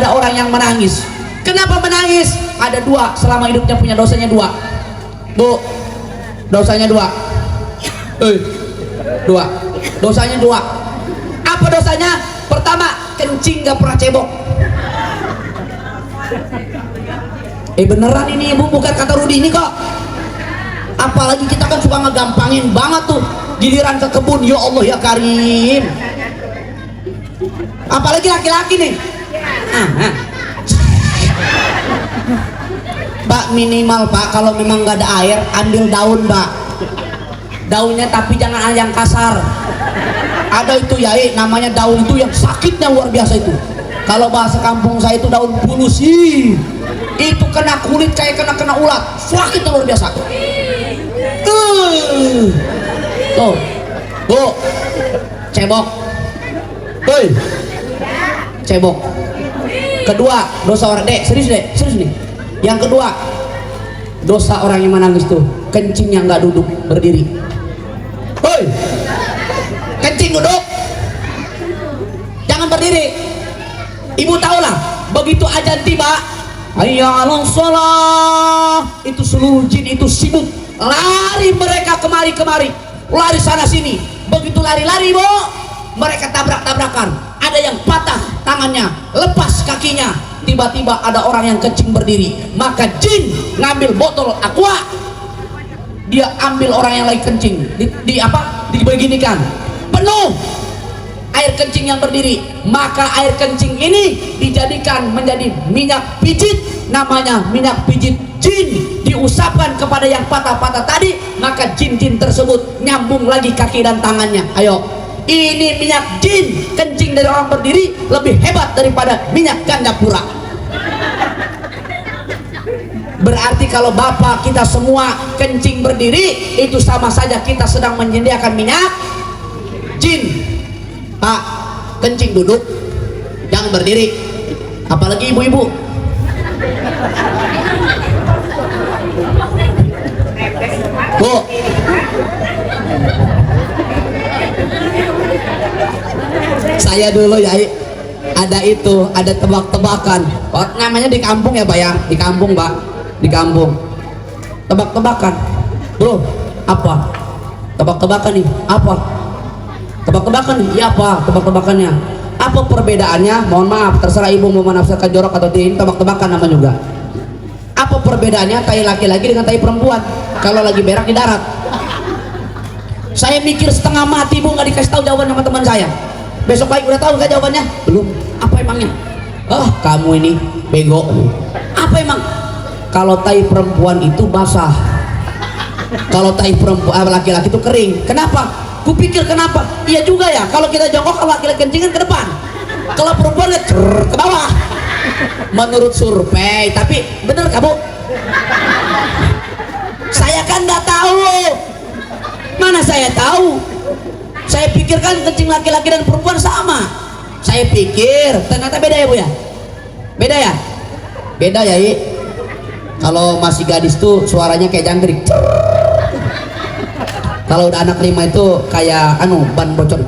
orang yang menangis. Kenapa menangis? Ada dua, selama hidupnya punya dosanya dua. Bu, dosanya dua. Dosanya dua. Apa dosanya? Pertama, kencing gak pernah cebok. Beneran ini ibu, bukan kata Rudi ini kok. Apalagi kita kan suka ngegampangin banget tuh, giliran ke kebun, ya Allah ya Karim. Apalagi laki-laki nih. Pak, minimal pak, kalau memang nggak ada air, ambil daun pak. Daunnya tapi jangan yang kasar. Ada itu ya, namanya daun itu yang sakitnya luar biasa itu. Kalau bahasa kampung saya itu daun bulus sih. Itu kena kulit kayak kena ulat, sakitnya luar biasa. Tuh, bu, cebok. Cebok. Kedua, dosa orang serius nih. Yang kedua, dosa orang yang menangis tuh, kencing yang nggak duduk berdiri. Kencing duduk, jangan berdiri. Ibu tahulah, begitu ajan tiba, hayya 'alas shalah, itu seluruh jin itu sibuk, lari mereka kemari, lari sana sini. Begitu lari bu, mereka tabrak-tabrakan. Ada yang patah tangannya, lepas kakinya. Tiba-tiba ada orang yang kencing berdiri, maka jin ngambil botol aqua, dia ambil orang yang lagi kencing, dibeginikan penuh air kencing yang berdiri. Maka air kencing ini dijadikan menjadi minyak pijit, namanya minyak pijit jin. Diusapkan kepada yang patah-patah tadi, maka jin-jin tersebut nyambung lagi kaki dan tangannya. Ayo, ini minyak jin kencing dari orang berdiri lebih hebat daripada minyak gandapura. Berarti kalau bapak kita semua kencing berdiri, itu sama saja kita sedang menyediakan minyak jin. Pak, kencing duduk, jangan berdiri. Apalagi ibu-ibu. Bu, saya dulu ya ada tebak-tebakan. Namanya di kampung ya pak ya, di kampung pak, di kampung. Tebak-tebakan, bro, apa? Tebak-tebakan nih, apa? Tebak-tebakan nih, iya apa? Tebak-tebakannya. Apa perbedaannya? Mohon maaf, terserah ibu mau menafsirkan jorok atau tidak. Tebak-tebakan nama juga. Apa perbedaannya tai laki-laki dengan tai perempuan? Kalau lagi berak di darat. Saya mikir setengah mati bu, nggak dikasih tahu jawaban sama teman saya. Besok pagi udah tahu nggak jawabannya? Belum. Apa emangnya? Kamu ini bego. Apa emang? Kalau tai perempuan itu basah, kalau tai perempuan laki-laki itu kering. Kenapa? Kupikir kenapa? Iya juga ya. Kalau kita jongkok, kalau laki-laki kencingan ke depan, kalau perempuan ke bawah. Menurut survei, tapi bener kamu? Saya kan nggak tahu. Mana saya tahu? Saya pikir kan kencing laki-laki dan perempuan sama. Saya pikir ternyata beda ya bu ya. Beda ya. Beda ya. Kalau masih gadis tuh suaranya kayak jangkrik. Kalau udah anak 5 itu kayak ban bocor.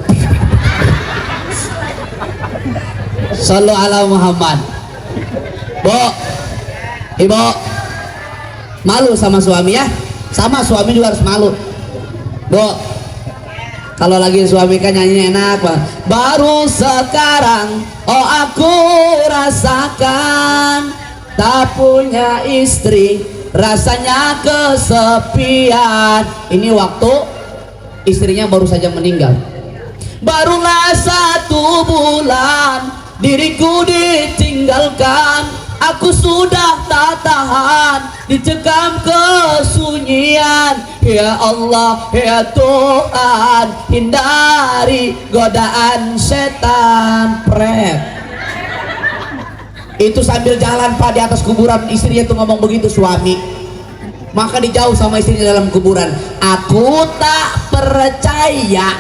Sallu ala Muhammad. Bu, ibu, malu sama suami ya. Sama suami juga harus malu. Bu, kalau lagi suami kan nyanyi enak banget. Baru sekarang, oh aku rasakan tak punya istri, rasanya kesepian. Ini waktu istrinya baru saja meninggal. Barulah 1 bulan diriku ditinggalkan, aku sudah tak tahan, dicekam kesunyian. Ya Allah, ya Tuhan, hindari godaan setan. Pret. Itu sambil jalan Pak di atas kuburan, istrinya tuh ngomong begitu suami. Maka dijauh sama istrinya dalam kuburan. Aku tak percaya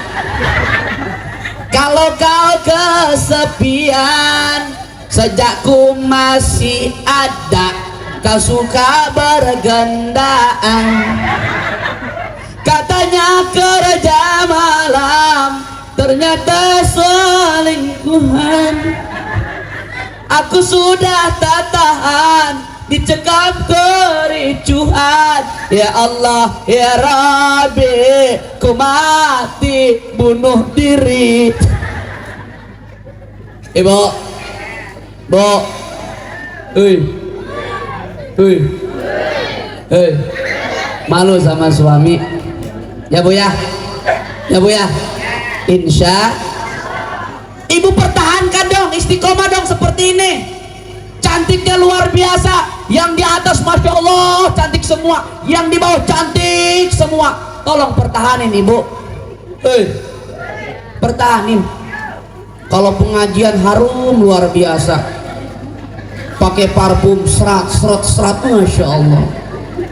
kalau kau kesepian, sejak ku masih ada kau suka bergendaan. Katanya kerja malam, ternyata selingkuhan. Aku sudah tak tahan, dicekam kericuhan. Ya Allah, ya Rabbi, ku mati bunuh diri. Ibu, Bu, malu sama suami? Ya Bu ya, ya Bu ya. Insya Ibu pertahankan dong, istiqomah dong seperti ini. Cantiknya luar biasa. Yang di atas Masya Allah cantik semua, yang di bawah cantik semua. Tolong pertahanin Ibu. Pertahanin. Kalau pengajian harum luar biasa, pakai parfum serat Masya Allah.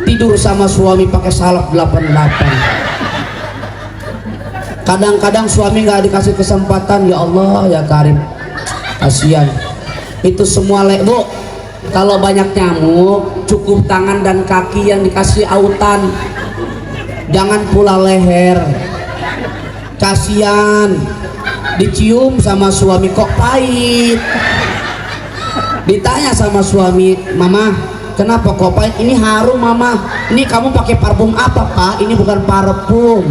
Tidur sama suami pakai salep 88. Kadang-kadang suami nggak dikasih kesempatan. Ya Allah ya Karim, kasihan. Itu semua Bu, kalau banyak nyamuk cukup tangan dan kaki yang dikasih autan, jangan pula leher. Kasihan, dicium sama suami kok pahit. Ditanya sama suami, Mama kenapa kok pahit? Ini harum Mama. Ini kamu pakai parfum apa Pak? Ini bukan parfum,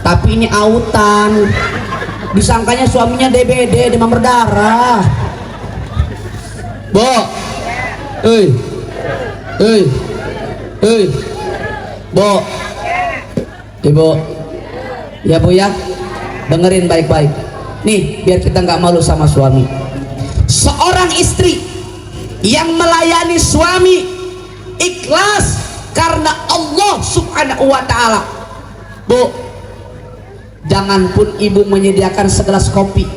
tapi ini autan. Disangkanya suaminya DBD, demam berdarah. Bo, Bo, Ibu, ya Bu ya, dengerin baik-baik. Nih, biar kita nggak malu sama suami. Seorang istri yang melayani suami ikhlas karena Allah Subhanahu wa Ta'ala. Bu, jangan pun Ibu menyediakan segelas kopi,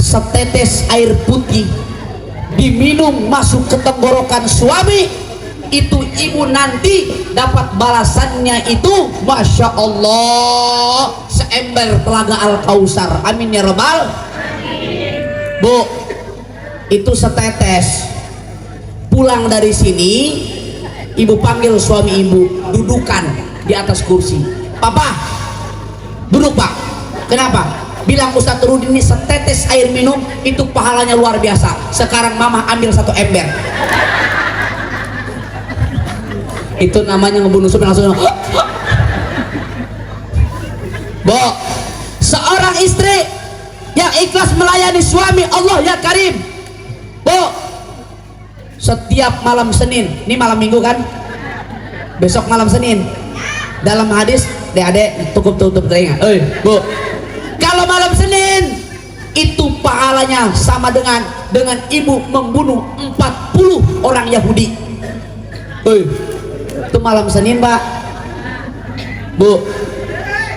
setetes air putih diminum masuk ke tenggorokan suami, itu Ibu nanti dapat balasannya itu Masya Allah seember telaga Al-Kausar. Amin ya Rabbal. Bu, itu setetes. Pulang dari sini Ibu panggil suami Ibu, dudukan di atas kursi. Papa, duduk Pak. Kenapa? Bilang Ustadz Rudin ini setetes air minum itu pahalanya luar biasa. Sekarang Mama ambil 1 ember. Itu namanya ngebunuh suami langsung. Bo, seorang istri yang ikhlas melayani suami Allah ya Karim. Bo, setiap malam Senin, ini malam Minggu kan? Besok malam Senin. Dalam hadis, Dek-adek tutup telinga. Bu, kalau malam Senin itu pahalanya sama dengan Ibu membunuh 40 orang Yahudi. Itu malam Senin Pak, Bu.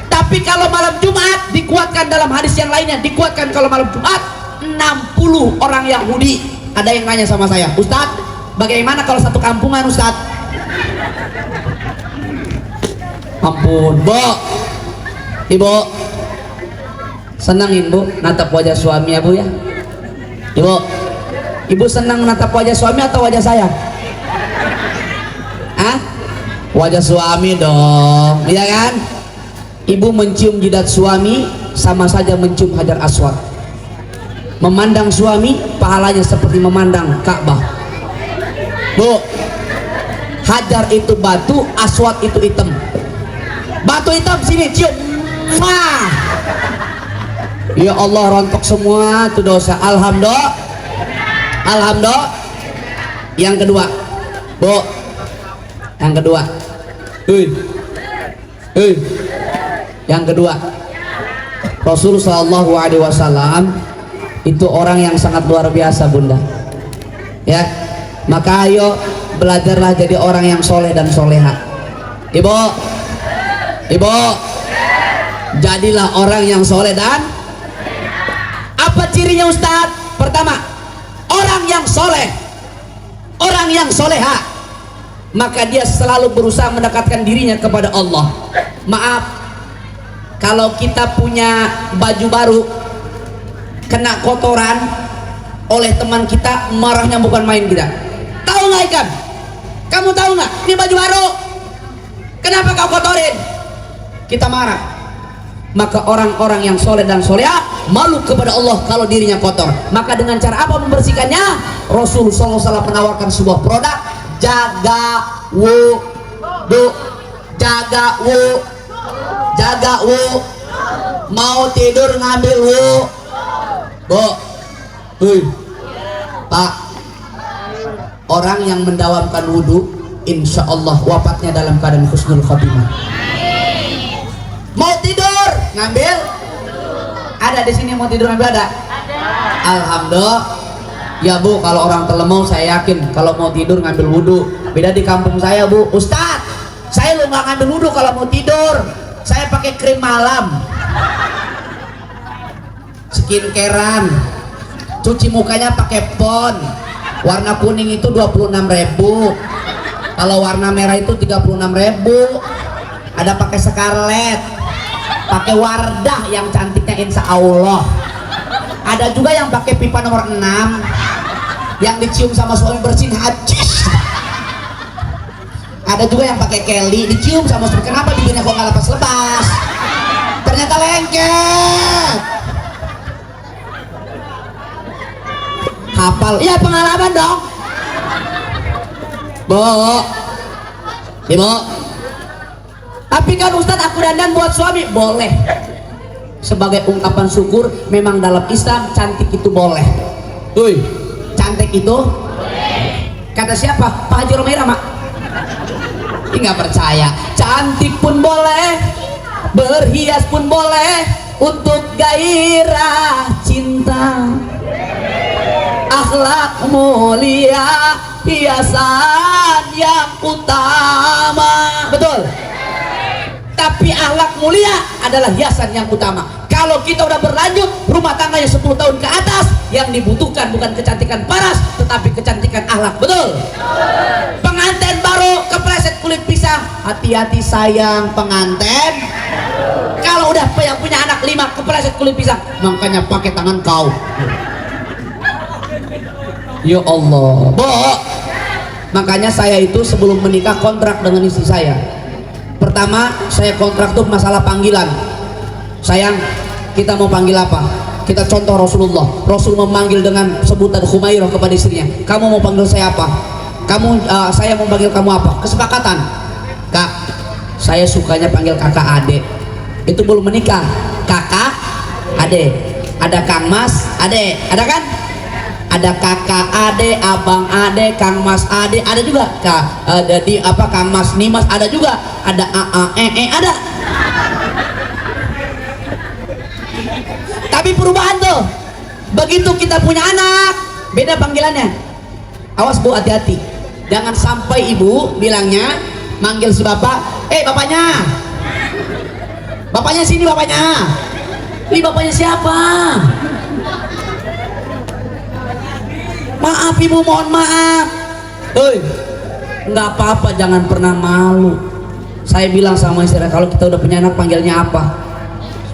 Tapi kalau malam Jumat dikuatkan, dalam hadis yang lainnya dikuatkan kalau malam Jumat 60 orang Yahudi. Ada yang nanya sama saya, Ustadz, bagaimana kalau satu kampungan Ustadz? Ampun, Bu. Ibu senangin Bu natap wajah suami ya Bu ya. Ibu senang natap wajah suami atau wajah saya? Wajah suami dong, iya kan? Ibu mencium jidat suami sama saja mencium Hajar Aswad. Memandang suami pahalanya seperti memandang Ka'bah. Bu, Hajar itu batu, Aswad itu hitam. Batu hitam sini cium. Ya Allah, rontok semua tuh dosa. Alhamdulillah. Yang kedua, Bu. Yang kedua. Yang kedua, Rasul Shallallahu Alaihi Wasallam itu orang yang sangat luar biasa, Bunda. Ya, maka ayo belajarlah jadi orang yang soleh dan soleha. Ibu, jadilah orang yang soleh dan apa cirinya, Ustadz? Pertama, orang yang soleh, orang yang soleha, maka dia selalu berusaha mendekatkan dirinya kepada Allah. Maaf, kalau kita punya baju baru kena kotoran oleh teman kita, marahnya bukan main kita. Tahu nggak Ikan? Kamu tahu nggak? Ini baju baru, kenapa kau kotorin? Kita marah. Maka orang-orang yang soleh dan soleha malu kepada Allah kalau dirinya kotor. Maka dengan cara apa membersihkannya? Rasulullah SAW menawarkan sebuah produk, jaga wudu, jaga wudu, jaga wudu. Mau tidur ngambil wudu. Bu, Pak, orang yang mendawamkan wudu, insya Allah wafatnya dalam keadaan husnul khotimah. Mau tidur ngambil, ada di sini mau tidur ngambil ada? Alhamdulillah. Ya Bu, kalau orang Telemau saya yakin kalau mau tidur ngambil wudu. Beda di kampung saya, Bu. Ustadz, saya lu nggak ngambil wudu kalau mau tidur. Saya pakai krim malam, skincarean, cuci mukanya pakai pon. Warna kuning itu 26.000. Kalau warna merah itu 36.000. Ada pakai scarlet, pakai Wardah yang cantiknya insya Allah. Ada juga yang pakai pipa nomor 6 yang dicium sama suami bersin hajis. Ada juga yang pakai Kelly dicium sama suami. Kenapa bibirnya kok nggak lepas-lepas? Ternyata lengket. Hafal, ya pengalaman dong. Bu, Ibu. Tapi kan Ustadz aku dandan buat suami, boleh. Sebagai ungkapan syukur, memang dalam Islam cantik itu boleh. Cantik itu kata siapa? Pak Haji Romaira, Mak. Ini nggak percaya. Cantik pun boleh, berhias pun boleh, untuk gairah cinta. Akhlak mulia, hiasan yang utama. Betul. Tapi akhlak mulia adalah hiasan yang utama. Kalau kita udah berlanjut rumah tangganya 10 tahun ke atas, yang dibutuhkan bukan kecantikan paras, tetapi kecantikan akhlak. Betul? Pengantin baru kepleset kulit pisang, hati-hati sayang pengantin. Kalau udah yang punya anak 5 kepleset kulit pisang, makanya pakai tangan kau. Ya Allah, Bu. Makanya saya itu sebelum menikah kontrak dengan istri saya. Pertama saya kontrak tuh masalah panggilan. Sayang, kita mau panggil apa? Kita contoh Rasulullah. Rasul memanggil dengan sebutan Khumairah kepada istrinya. Kamu mau panggil saya apa? Saya mau panggil kamu apa? Kesepakatan. Kak, saya sukanya panggil kakak ade. Itu belum menikah. Kakak ade. Ada Kang Mas ade. Ada kan? Ada kakak ade, abang ade, Kang Mas ade, ada juga ada di apa Kang Mas Nimas, ada juga, ada ada. Tapi perubahan tuh, begitu kita punya anak, beda panggilannya. Awas Bu, hati-hati, jangan sampai ibu bilangnya manggil si bapak, bapaknya, bapaknya sini bapaknya, ini bapaknya siapa? Maaf ibu, mohon maaf. Nggak apa-apa, jangan pernah malu. Saya bilang sama istri, kalau kita udah punya anak panggilnya apa?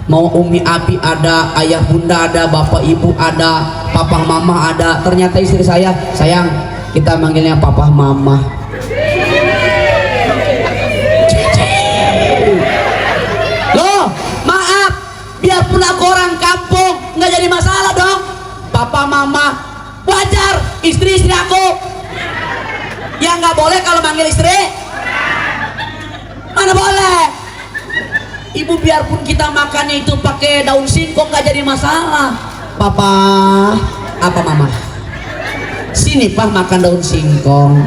Mau umi abi ada, ayah bunda ada, bapak ibu ada, papa mama ada. Ternyata istri saya, sayang kita manggilnya papa mama. Loh, maaf, biarpun aku orang kampung nggak jadi masalah dong. Papa mama wajar, istri aku. Yang nggak boleh kalau manggil istri, mana boleh. Ibu biarpun kita makannya itu pakai daun singkong nggak jadi masalah. Papa apa mama? Sini Pak makan daun singkong.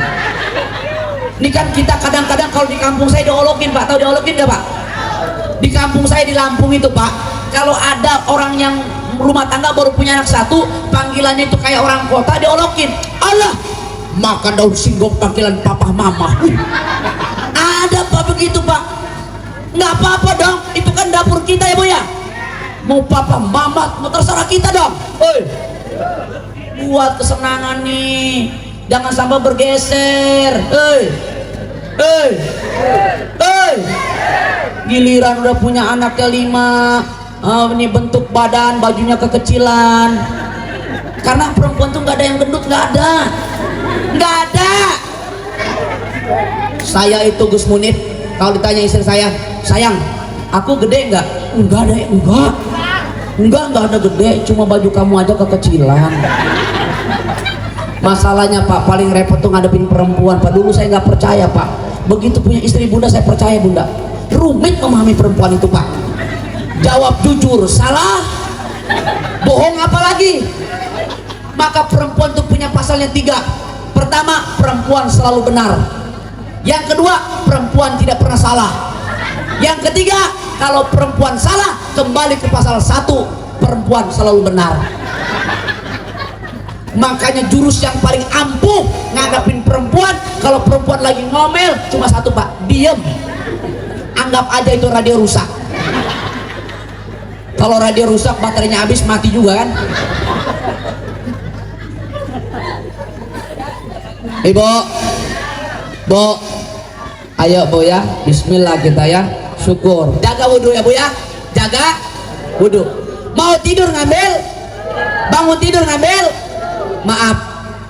Ini kan kita kadang-kadang kalau di kampung saya diolokin Pak, tahu diolokin nggak Pak? Di kampung saya di Lampung itu Pak, kalau ada orang yang rumah tangga baru punya anak satu, panggilannya itu kayak orang kota, diolokin. Allah, makan daun singkong panggilan papa mama. Ada Pak begitu Pak? Nggak apa-apa dong, itu kan dapur kita ya Bu ya. Mau papa mama, mau terserah kita dong. Buat kesenangan nih, jangan sampai bergeser. Giliran udah punya anaknya 5, ini bentuk badan bajunya kekecilan. Karena perempuan tuh nggak ada yang gendut, nggak ada. Saya itu Gus Munif, kalau ditanya istri saya, sayang, aku gede nggak? Enggak ada gede, cuma baju kamu aja kekecilan. Masalahnya Pak, paling repot tuh ngadepin perempuan Pak. Dulu saya nggak percaya Pak, begitu punya istri Bunda saya percaya Bunda. Rumit memahami perempuan itu Pak. Jawab jujur salah, bohong apalagi. Maka perempuan tuh punya pasalnya 3. Pertama, perempuan selalu benar. Yang kedua, perempuan tidak pernah salah. Yang ketiga, kalau perempuan salah, kembali ke pasal 1, perempuan selalu benar. Makanya jurus yang paling ampuh ngadapin perempuan, kalau perempuan lagi ngomel, cuma 1 Pak, diem. Anggap aja itu radio rusak. Kalau radio rusak, baterainya habis, mati juga kan. Ibu, Bu, ayo Bu ya, bismillah kita ya, syukur. Jaga wudhu ya Bu ya, jaga wudhu. Mau tidur ngambil, bangun tidur ngambil. Maaf,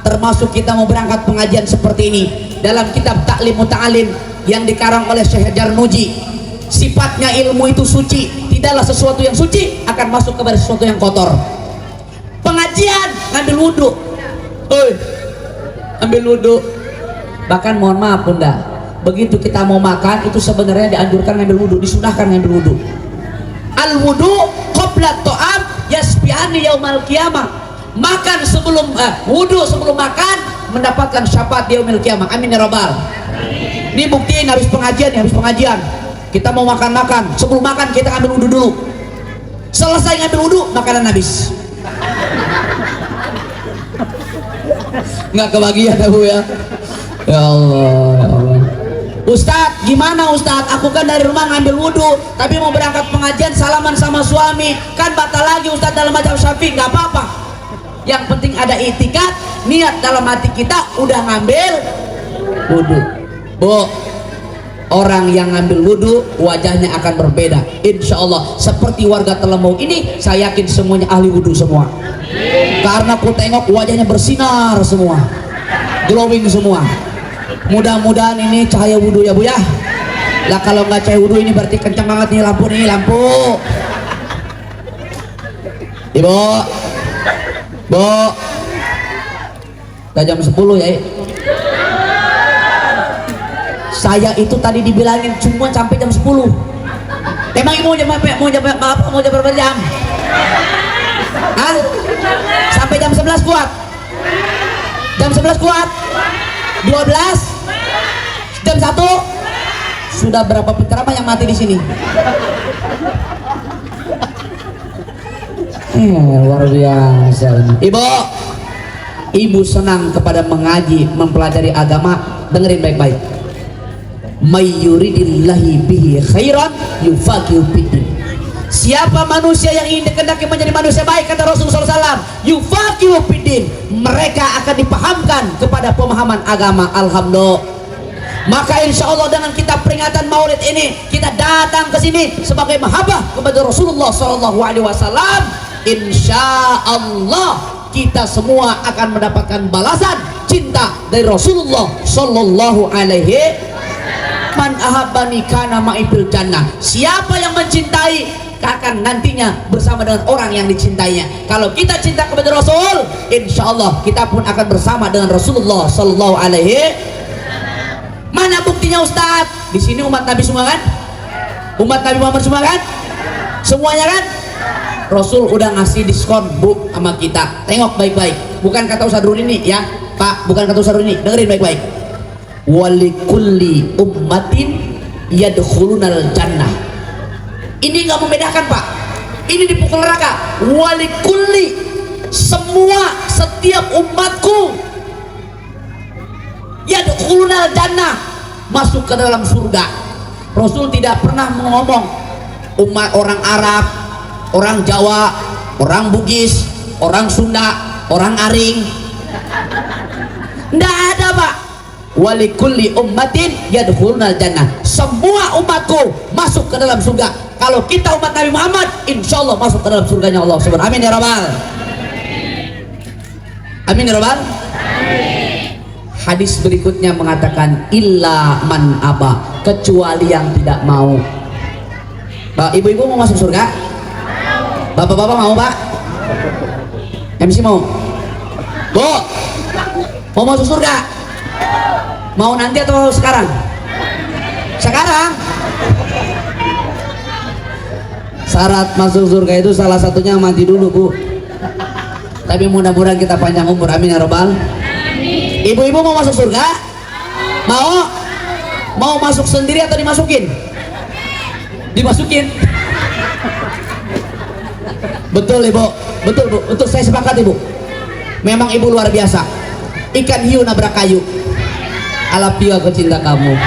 termasuk kita mau berangkat pengajian seperti ini. Dalam kitab Ta'lim Muta'alim yang dikarang oleh Syekh Jarmuji, sifatnya ilmu itu suci, tidaklah sesuatu yang suci akan masuk kepada sesuatu yang kotor. Pengajian ngambil wudhu, ambil wudhu. Bahkan mohon maaf Bunda, begitu kita mau makan itu sebenarnya dianjurkan ngambil wudhu, disunahkan ngambil wudhu. Al wudhu qabla ta'am yasbi'ani yaumal qiyamah. Makan sebelum wudhu sebelum makan mendapatkan syafaat di yaumil qiyamah. Amin ya rabbal. Ini buktiin habis pengajian ya, habis pengajian kita mau makan, sebelum makan kita ambil wudhu dulu. Selesai ngambil wudhu, makanan habis. Nggak kebagian ya Bu ya. Ya Allah, ya Allah. Ustadz, gimana Ustadz? Aku kan dari rumah ngambil wudhu, tapi mau berangkat pengajian salaman sama suami, kan batal lagi Ustadz dalam mazhab Syafi'i. Nggak apa-apa. Yang penting ada itikad, niat dalam hati kita udah ngambil wudhu. Bu, orang yang ngambil wudhu wajahnya akan berbeda insya Allah. Seperti warga Telemau ini, saya yakin semuanya ahli wudhu semua. Karena aku tengok wajahnya bersinar semua, glowing semua. Mudah-mudahan ini cahaya wudhu ya Bu ya. Lah kalau nggak cahaya wudhu ini berarti kencang banget nih lampu Ibu, Bu, udah jam 10 ya. Saya itu tadi dibilangin cuma sampai jam 10. Emang mau jam berapa jam? Hah? Sampai jam 11 kuat? Jam 11 kuat? 12? Jam 1? Sudah berapa penceramah yang mati di sini? Luar biasa ini. Ibu senang kepada mengaji, mempelajari agama. Dengerin baik-baik. May yuridillahi bihi khairan yufaqihu fiddin. Siapa manusia yang ingin dikehendaki menjadi manusia baik, kata Rasulullah SAW, yufaqihu fiddin, mereka akan dipahamkan kepada pemahaman agama. Alhamdulillah. Maka insya Allah dengan kita peringatan Maulid ini, kita datang ke sini sebagai mahabbah kepada Rasulullah SAW. Insya Allah kita semua akan mendapatkan balasan cinta dari Rasulullah Sallallahu Alaihi. Man ahabbani kana ma'ifil jannah. Siapa yang mencintai akan nantinya bersama dengan orang yang dicintainya. Kalau kita cinta kepada Rasul, insya Allah kita pun akan bersama dengan Rasulullah Sallallahu Alaihi. Mana buktinya Ustadz? Di sini umat Nabi semua kan? Umat Nabi Muhammad semua kan? Semuanya kan? Rasul udah ngasih diskon Bu sama kita. Tengok baik-baik. Bukan kata Ustadz Rudi ini ya. Pak, bukan kata Ustaz ini, dengerin baik-baik. Walikulli ummatin yadkhulunal jannah. Ini nggak membedakan, Pak. Ini dipukul neraka. Walikulli, semua, setiap umatku yadkhulunal jannah, masuk ke dalam surga. Rasul tidak pernah ngomong umat orang Arab, orang Jawa, orang Bugis, orang Sunda, orang Aring. Nggak ada, Pak. Walikulli ummatin yadkhulunal jannah, semua umatku masuk ke dalam surga. Kalau kita umat Nabi Muhammad, insya Allah masuk ke dalam surganya Allah Subhanahu. Amin ya Rabbal. Amin ya Rabbal. Hadis berikutnya mengatakan illa man aba, kecuali yang tidak mau. Ibu-ibu mau masuk surga? Bapak-bapak mau, Pak? MC mau? Bu, mau masuk surga? Mau nanti atau sekarang? Sekarang. Syarat masuk surga itu salah satunya mati dulu, Bu. Tapi mudah-mudahan kita panjang umur, amin ya Rabbal. Ibu-ibu mau masuk surga? Mau? Mau masuk sendiri atau dimasukin? Dimasukin. Betul, Ibu. Betul, Bu. Betul, saya sepakat, Ibu. Memang Ibu luar biasa. Ikan hiu nabrak kayu. Alapi aku cinta kamu.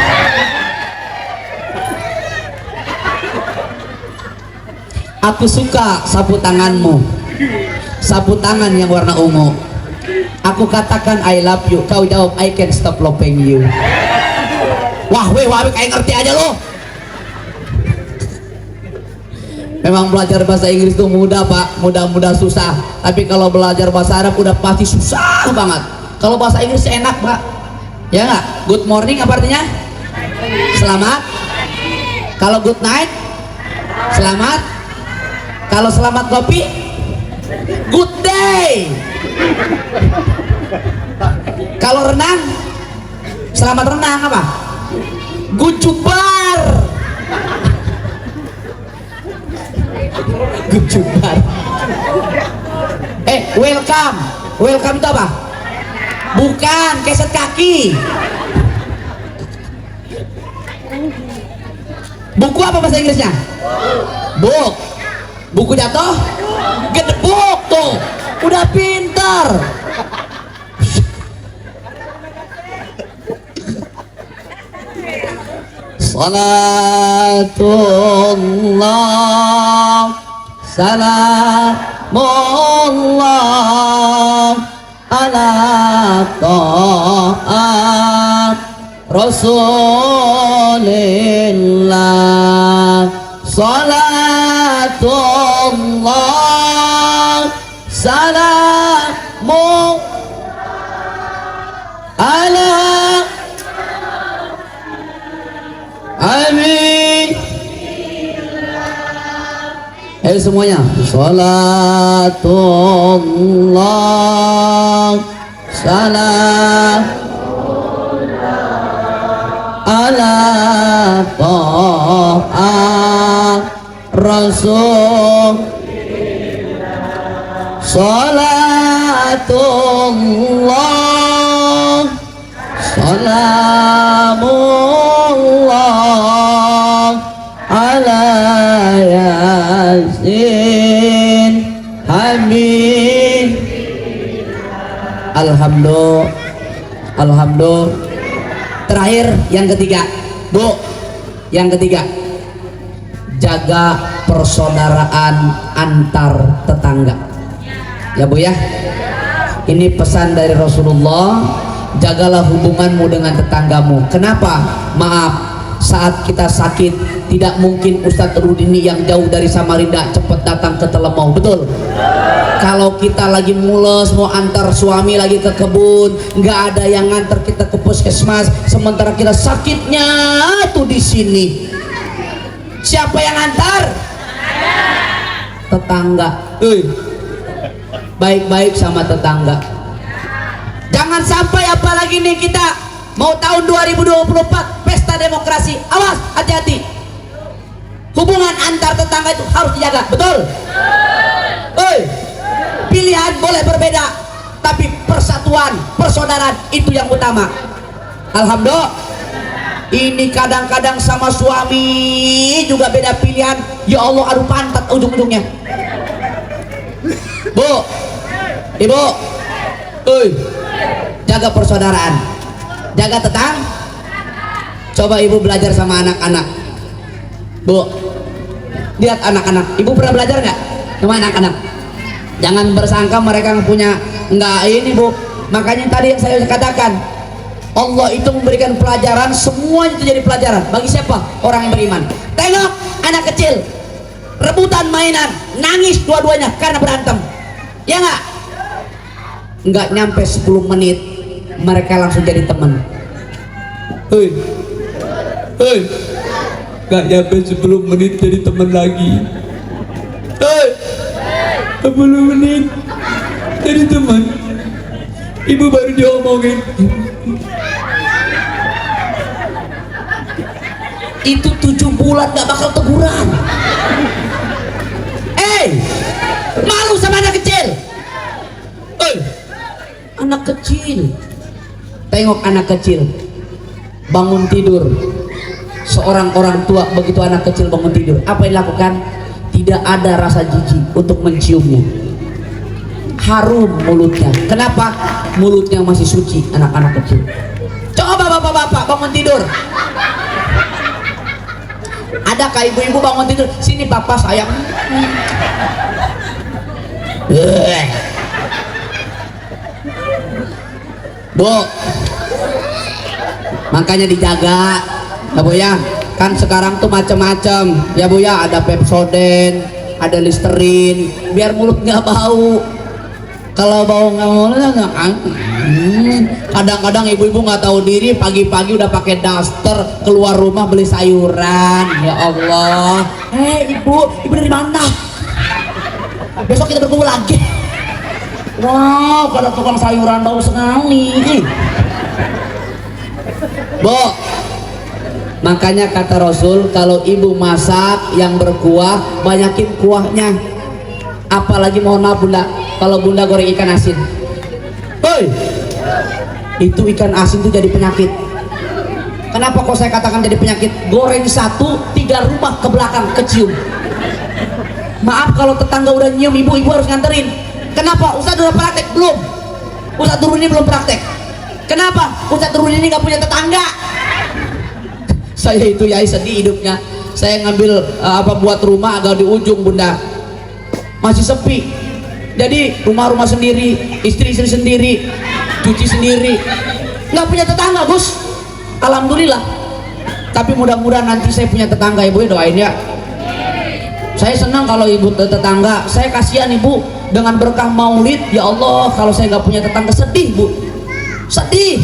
Aku suka sapu tanganmu, sapu tangan yang warna ungu. Aku katakan I love you, kau jawab I can't stop loving you. Wah, kayak ngerti aja lo. Memang belajar bahasa Inggris itu mudah, Pak, mudah susah. Tapi kalau belajar bahasa Arab udah pasti susah banget. Kalau bahasa Inggris enak, Pak. Ya nggak? Good morning apa artinya? Selamat. Kalau good night? Selamat. Kalau selamat kopi? Good day. Kalau renang? Selamat renang apa? Good jubar. Good jubar. Welcome. Welcome itu apa? Bukan, keset kaki. Buku apa bahasa Inggrisnya? Book. Buku jatuh? Gedebuk tuh. Udah pintar. Salatullah, salamullah ala ta'at Rasulillah. Salatullah salamu ala amin. Ayo semuanya. Salatullah salam ala ta'at Rasul. Salatullah salamullah ala yasin hamid. Alhamdulillah. Terakhir yang ketiga, Bu. Yang ketiga, jaga persaudaraan antar tetangga. Ya, Bu ya. Ini pesan dari Rasulullah, jagalah hubunganmu dengan tetanggamu. Kenapa? Maaf, saat kita sakit tidak mungkin Ustadz Rudini yang jauh dari Samarinda cepat datang ke Telemau, betul? Kalau kita lagi mules mau antar suami lagi ke kebun, nggak ada yang ngantar kita ke puskesmas, sementara kita sakitnya tuh di sini. Siapa yang antar? Tetangga. Baik-baik sama tetangga. Jangan sampai, apalagi nih kita mau tahun 2024 pesta demokrasi, awas, hati-hati. Hubungan antar tetangga itu harus dijaga, betul? Pilihan boleh berbeda, tapi persatuan, persaudaraan itu yang utama. Alhamdulillah. Ini kadang-kadang sama suami juga beda pilihan. Ya Allah, adu pantat ujung-ujungnya. Bu, ibu, jaga persaudaraan, jaga tetangga. Coba ibu belajar sama anak-anak. Bu, lihat anak-anak. Ibu pernah belajar nggak sama anak-anak? Jangan bersangka mereka punya nggak ini, Bu. Makanya tadi yang saya katakan, Allah itu memberikan pelajaran, semuanya itu jadi pelajaran. Bagi siapa? Orang yang beriman. Tengok anak kecil, rebutan mainan, nangis dua-duanya karena berantem. Ya nggak? Nggak nyampe 10 menit, mereka langsung jadi teman. Hei, nggak nyampe 10 menit jadi teman lagi. Hei, 10 menit jadi teman. Ibu baru diomongin. Itu 7 bulan gak bakal teguran. Malu sama anak kecil. Anak kecil. Tengok anak kecil bangun tidur. Seorang orang tua begitu anak kecil bangun tidur, apa yang dilakukan? Tidak ada rasa jijik untuk menciumnya. Harum mulutnya. Kenapa? Mulutnya masih suci anak-anak kecil. Coba bapak-bapak bangun tidur. Adakah ibu-ibu bangun tidur? Sini papa sayang. Bu, makanya dijaga ya Bu ya. Kan sekarang tuh macam-macam ya Bu ya. Ada Pepsodent, ada Listerine, biar mulut nggak bau. Kalau bau nggak mau, kadang-kadang ibu-ibu nggak tahu diri, pagi-pagi udah pakai daster keluar rumah beli sayuran. Ya Allah, ibu dari mana? Besok kita berkumpul lagi. Wow, kada tukang sayuran bau sekali. Bu, makanya kata Rasul, kalau ibu masak yang berkuah, banyakin kuahnya. Apalagi mohon maaf bunda, kalau bunda goreng ikan asin, itu ikan asin tuh jadi penyakit. Kenapa kok saya katakan jadi penyakit? Goreng 1, 3 rumah ke belakang kecium. Maaf kalau tetangga udah nyium, ibu harus nganterin. Kenapa? Ustadz udah praktek belum? Ustadz turun ini belum praktek. Kenapa? Ustadz turun ini nggak punya tetangga. Saya itu ya sedih hidupnya. Saya ngambil buat rumah agak di ujung bunda, masih sepi. Jadi rumah-rumah sendiri, istri-istri sendiri, cuci sendiri, nggak punya tetangga Gus. Alhamdulillah. Tapi mudah-mudahan nanti saya punya tetangga, ibu doain ya. Saya senang kalau ibu tetangga. Saya kasihan ibu dengan berkah maulid. Ya Allah, kalau saya nggak punya tetangga sedih Bu, sedih.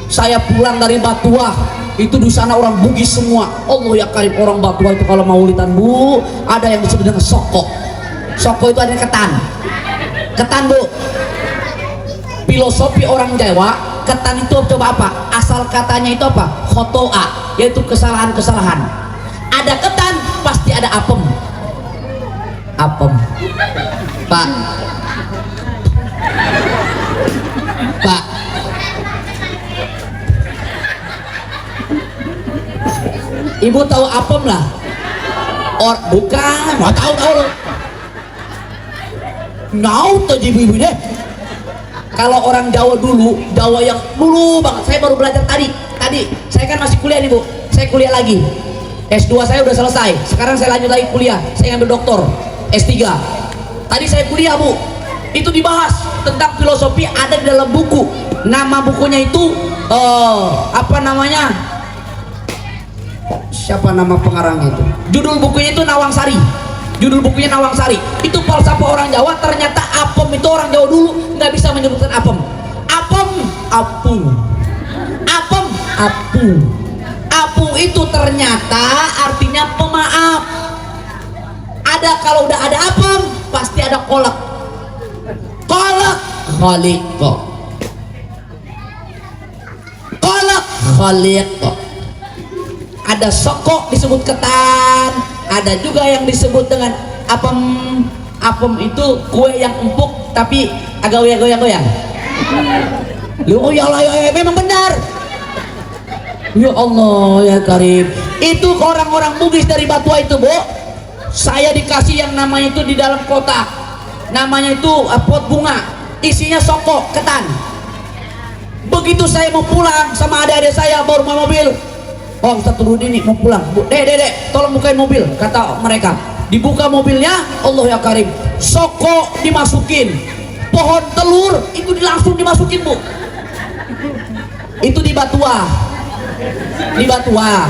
Saya pulang dari Batuah, itu di sana orang Bugis semua. Allah ya Karim, orang Batuah itu kalau maulidan Bu, ada yang disebut dengan soko. Soko itu ada ketan. Ketan Bu. Filosofi orang Jawa, ketan itu coba apa? Asal katanya itu apa? Khotoa, yaitu kesalahan-kesalahan. Ada ketan, pasti ada apem. Apem. Pak. Ibu tahu apem lah? Bukan, mau tahu loh. Nyaut aja ibu deh. Kalau orang Jawa dulu, Jawa yang dulu banget. Saya baru belajar tadi. Saya kan masih kuliah nih Bu. Saya kuliah lagi. S2 saya udah selesai. Sekarang saya lanjut lagi kuliah. Saya ngambil doktor S3. Tadi saya kuliah Bu. Itu dibahas tentang filosofi, ada di dalam buku. Nama bukunya itu apa namanya? Siapa nama pengarangnya itu? Judul bukunya itu Nawangsari. Judul bukunya Nawangsari. Itu falsafah orang Jawa. Ternyata apem itu orang Jawa dulu nggak bisa menyebutkan apem. Apem, apu. Apem, apu. Apu itu ternyata artinya pemaaf. Ada, kalau udah ada apem pasti ada kolak. Kolak khaliqo. Kolak khaliqo. Ada sokok disebut ketan, ada juga yang disebut dengan apem. Apem itu kue yang empuk tapi agak goyang-goyang. Oh ya Allah, ya, memang benar. Ya Allah ya Karim. Itu orang-orang Bugis dari Batua itu, Bu. Saya dikasih yang namanya itu di dalam kotak. Namanya itu pot bunga. Isinya songkok, ketan. Begitu saya mau pulang sama adik-adik saya baru mau mobil. Oh, Ustaz Rudi mau pulang. Dek, tolong bukain mobil, kata mereka. Dibuka mobilnya, Allah ya Karim. Songkok dimasukin. Pohon telur itu langsung dimasukin, Bu. Itu di Batua. Di Batua.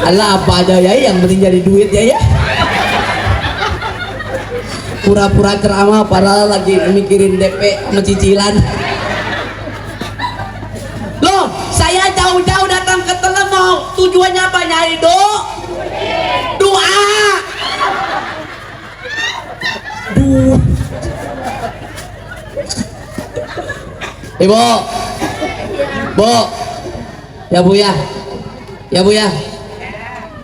Allah apa aja ya yang penting jadi duit ya. Pura-pura ceramah padahal lagi mikirin DP sama cicilan. Loh, saya jauh-jauh datang ke Telemau, tujuannya apa? Nyari doa. Ibu, Bu, ya Bu ya,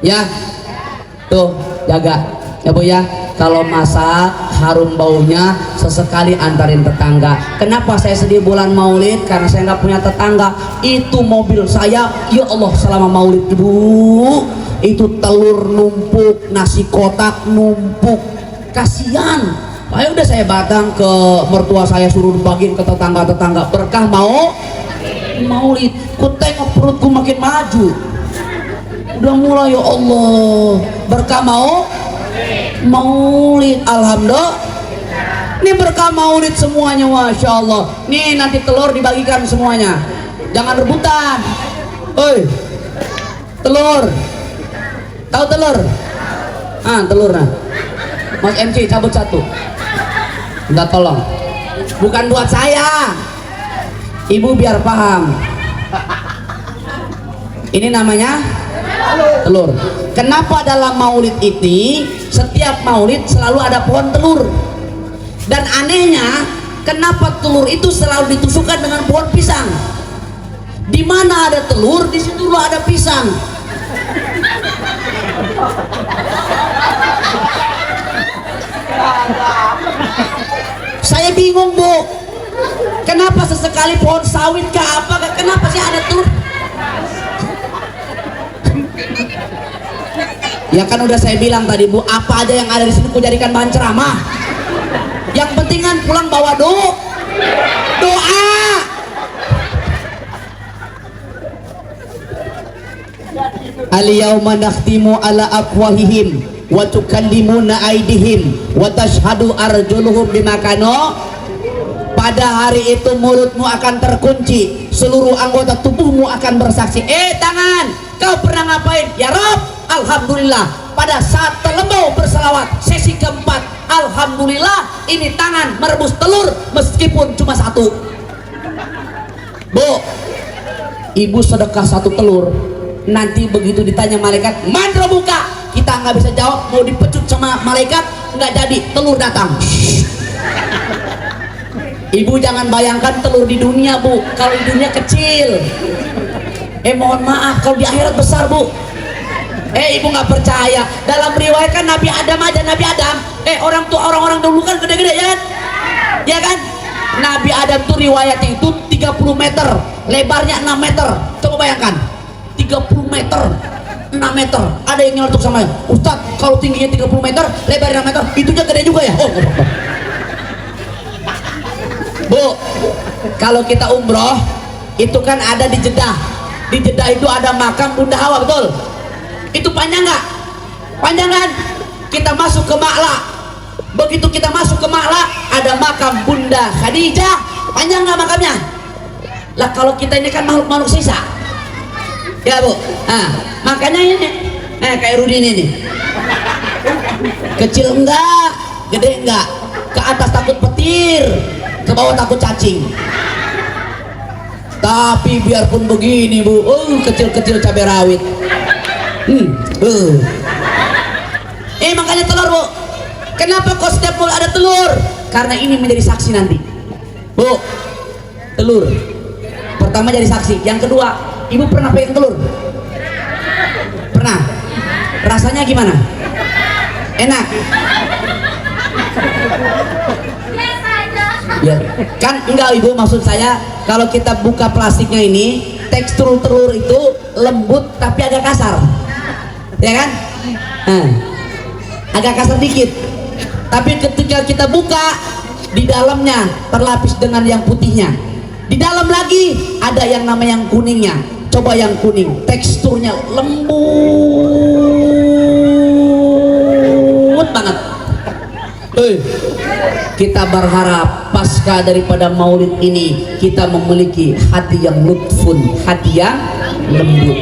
ya, tuh jaga, ya Bu ya. Kalau masak harum baunya, sesekali antarin tetangga. Kenapa saya sedih bulan Maulid? Karena saya nggak punya tetangga. Itu mobil saya, ya Allah, selama Maulid Ibu, itu telur numpuk, nasi kotak numpuk, kasihan. Ayo udah saya batang ke mertua saya, suruh bagiin ke tetangga-tetangga. Berkah Maulid. Ku tengok perutku makin maju. Udah mulai, ya Allah, berkah Maulid, alhamdulillah. Ini berkah Maulid semuanya, masya Allah. Nih nanti telur dibagikan semuanya, jangan rebutan. Oi, telur, tahu telur? Telur nah. Mas MC cabut satu. Minta tolong. Bukan buat saya. Ibu biar paham. Ini namanya telur. Kenapa dalam Maulid ini setiap Maulid selalu ada pohon telur? Dan anehnya, kenapa telur itu selalu ditusukkan dengan pohon pisang? Di mana ada telur, di situ ada pisang. Saya bingung, Bu. Kenapa sesekali pohon sawit kah apa? Kenapa sih ada telur? Ya kan udah saya bilang tadi, Bu, apa aja yang ada di sini ku jadikan bahan ceramah. Yang penting kan pulang bawa doa. Al-yauma nakhtimu ala afwahihim wa tukallimuna aydihim wa tashhadu arjuluhum bima kanu. Pada hari itu mulutmu akan terkunci, seluruh anggota tubuhmu akan bersaksi. Tangan, kau pernah ngapain? Ya Rob, alhamdulillah. Pada saat Telemau berselawat sesi keempat, alhamdulillah, ini tangan merebus telur meskipun cuma satu. Bu, ibu sedekah satu telur, nanti begitu ditanya malaikat, man robuka, kita nggak bisa jawab, mau dipecut sama malaikat nggak jadi, telur datang. Ibu jangan bayangkan telur di dunia, Bu. Kalau di dunia kecil, mohon maaf, kalau di akhirat besar, Bu. Ibu nggak percaya. Dalam riwayat kan Nabi Adam aja, Nabi Adam. Orang-orang dulu kan gede-gede ya kan? Ya kan? Nabi Adam tuh riwayatnya itu 30 meter, lebarnya 6 meter. Coba bayangkan, 30 meter, 6 meter. Ada yang nyeletuk sama saya, Ustadz, kalau tingginya 30 meter, lebarnya 6 meter, itunya gede juga ya? Oh, Bu, kalau kita umroh itu kan ada di Jeddah. Di Jeddah itu ada makam Bunda Hawa, betul? Itu panjang nggak? Panjang kan? Kita masuk ke Ma'la. Begitu kita masuk ke Ma'la, ada makam Bunda Khadijah. Panjang nggak makamnya? Lah kalau kita ini kan makhluk-makhluk sisa, ya Bu. Makanya ini, kayak Rudi ini nih. Kecil enggak, gede enggak, ke atas takut petir, ke bawah takut cacing. Tapi biarpun begini, Bu, kecil-kecil cabai rawit. Makanya telur, Bu. Kenapa kok setiap mall ada telur? Karena ini menjadi saksi nanti, Bu. Telur pertama jadi saksi, yang kedua Ibu pernah pegang telur? Pernah. Rasanya gimana? Enak. Ya, kan enggak Ibu, maksud saya kalau kita buka plastiknya ini, tekstur telur itu lembut tapi agak kasar. Ya kan? Agak kasar dikit. Tapi ketika kita buka, di dalamnya terlapis dengan yang putihnya. Di dalam lagi ada yang namanya yang kuningnya. Coba yang kuning, teksturnya lembut banget. Kita berharap pasca daripada maulid ini kita memiliki hati yang lutfun, hati yang lembut.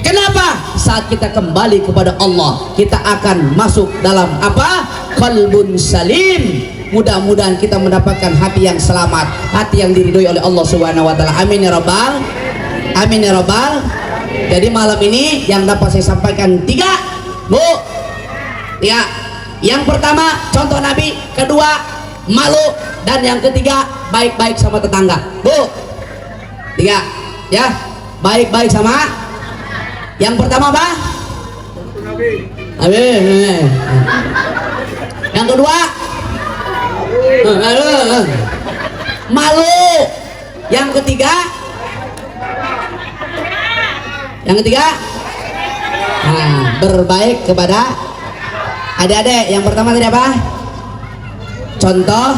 Kenapa? Saat kita kembali kepada Allah, kita akan masuk dalam apa? Qalbun salim. Mudah-mudahan kita mendapatkan hati yang selamat, hati yang diridhoi oleh Allah Subhanahu wa taala. Amin ya rabbal. Amin ya rabbal. Jadi malam ini yang dapat saya sampaikan 3, Bu. Ya. Yang pertama contoh Nabi, kedua malu, dan yang ketiga baik-baik sama tetangga. Bu. 3 ya. Baik-baik sama. Yang pertama apa? Nabi. Yang kedua malu. Yang ketiga berbaik kepada adik-adik. Yang pertama tadi apa? Contoh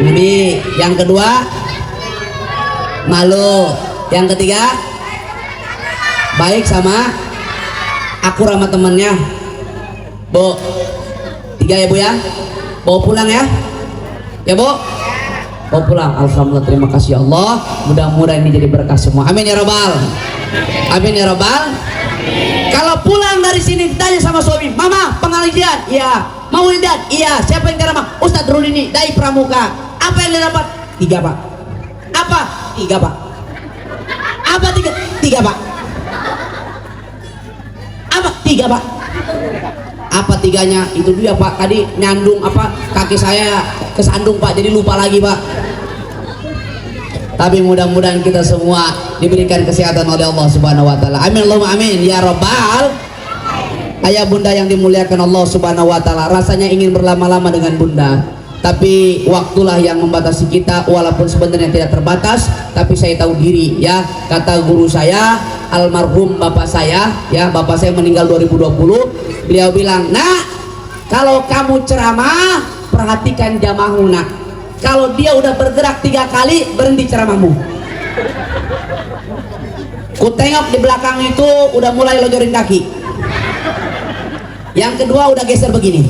Nabi. Yang kedua malu. Yang ketiga baik sama akur sama temennya. Bu, 3 ya Bu ya. Bawa pulang ya. Ya Bu, bawa pulang. Alhamdulillah, terima kasih Allah. Mudah-mudahan ini jadi berkah semua. Amin ya rabbal. Amin ya rabbal. Kalau pulang dari sini ditanya sama suami, Mama pengajian? Iya. Maulidan? Iya. Siapa yang ceramah? Ustadz Rulini dari Pramuka. Apa yang dia dapat? 3 Pak. Apa? 3 Pak. Apa 3? 3 Pak. Apa? 3 Pak. Apa 3-nya? Itu dia Pak, tadi nyandung apa, kaki saya kesandung Pak, jadi lupa lagi Pak. Tapi mudah-mudahan kita semua diberikan kesehatan oleh Allah Subhanahu wa taala. Amin Allahumma amin ya rabbal. Ayah bunda yang dimuliakan Allah Subhanahu wa taala, rasanya ingin berlama-lama dengan bunda, tapi waktulah yang membatasi kita. Walaupun sebenarnya tidak terbatas, tapi saya tahu diri ya. Kata guru saya, almarhum bapak saya ya, bapak saya meninggal 2020. Beliau bilang, "Nak, kalau kamu ceramah perhatikan jamaahmu nak. Kalau dia udah bergerak 3 kali, berhenti ceramahmu." Ku tengok di belakang itu udah mulai lojorin kaki. Yang kedua udah geser begini.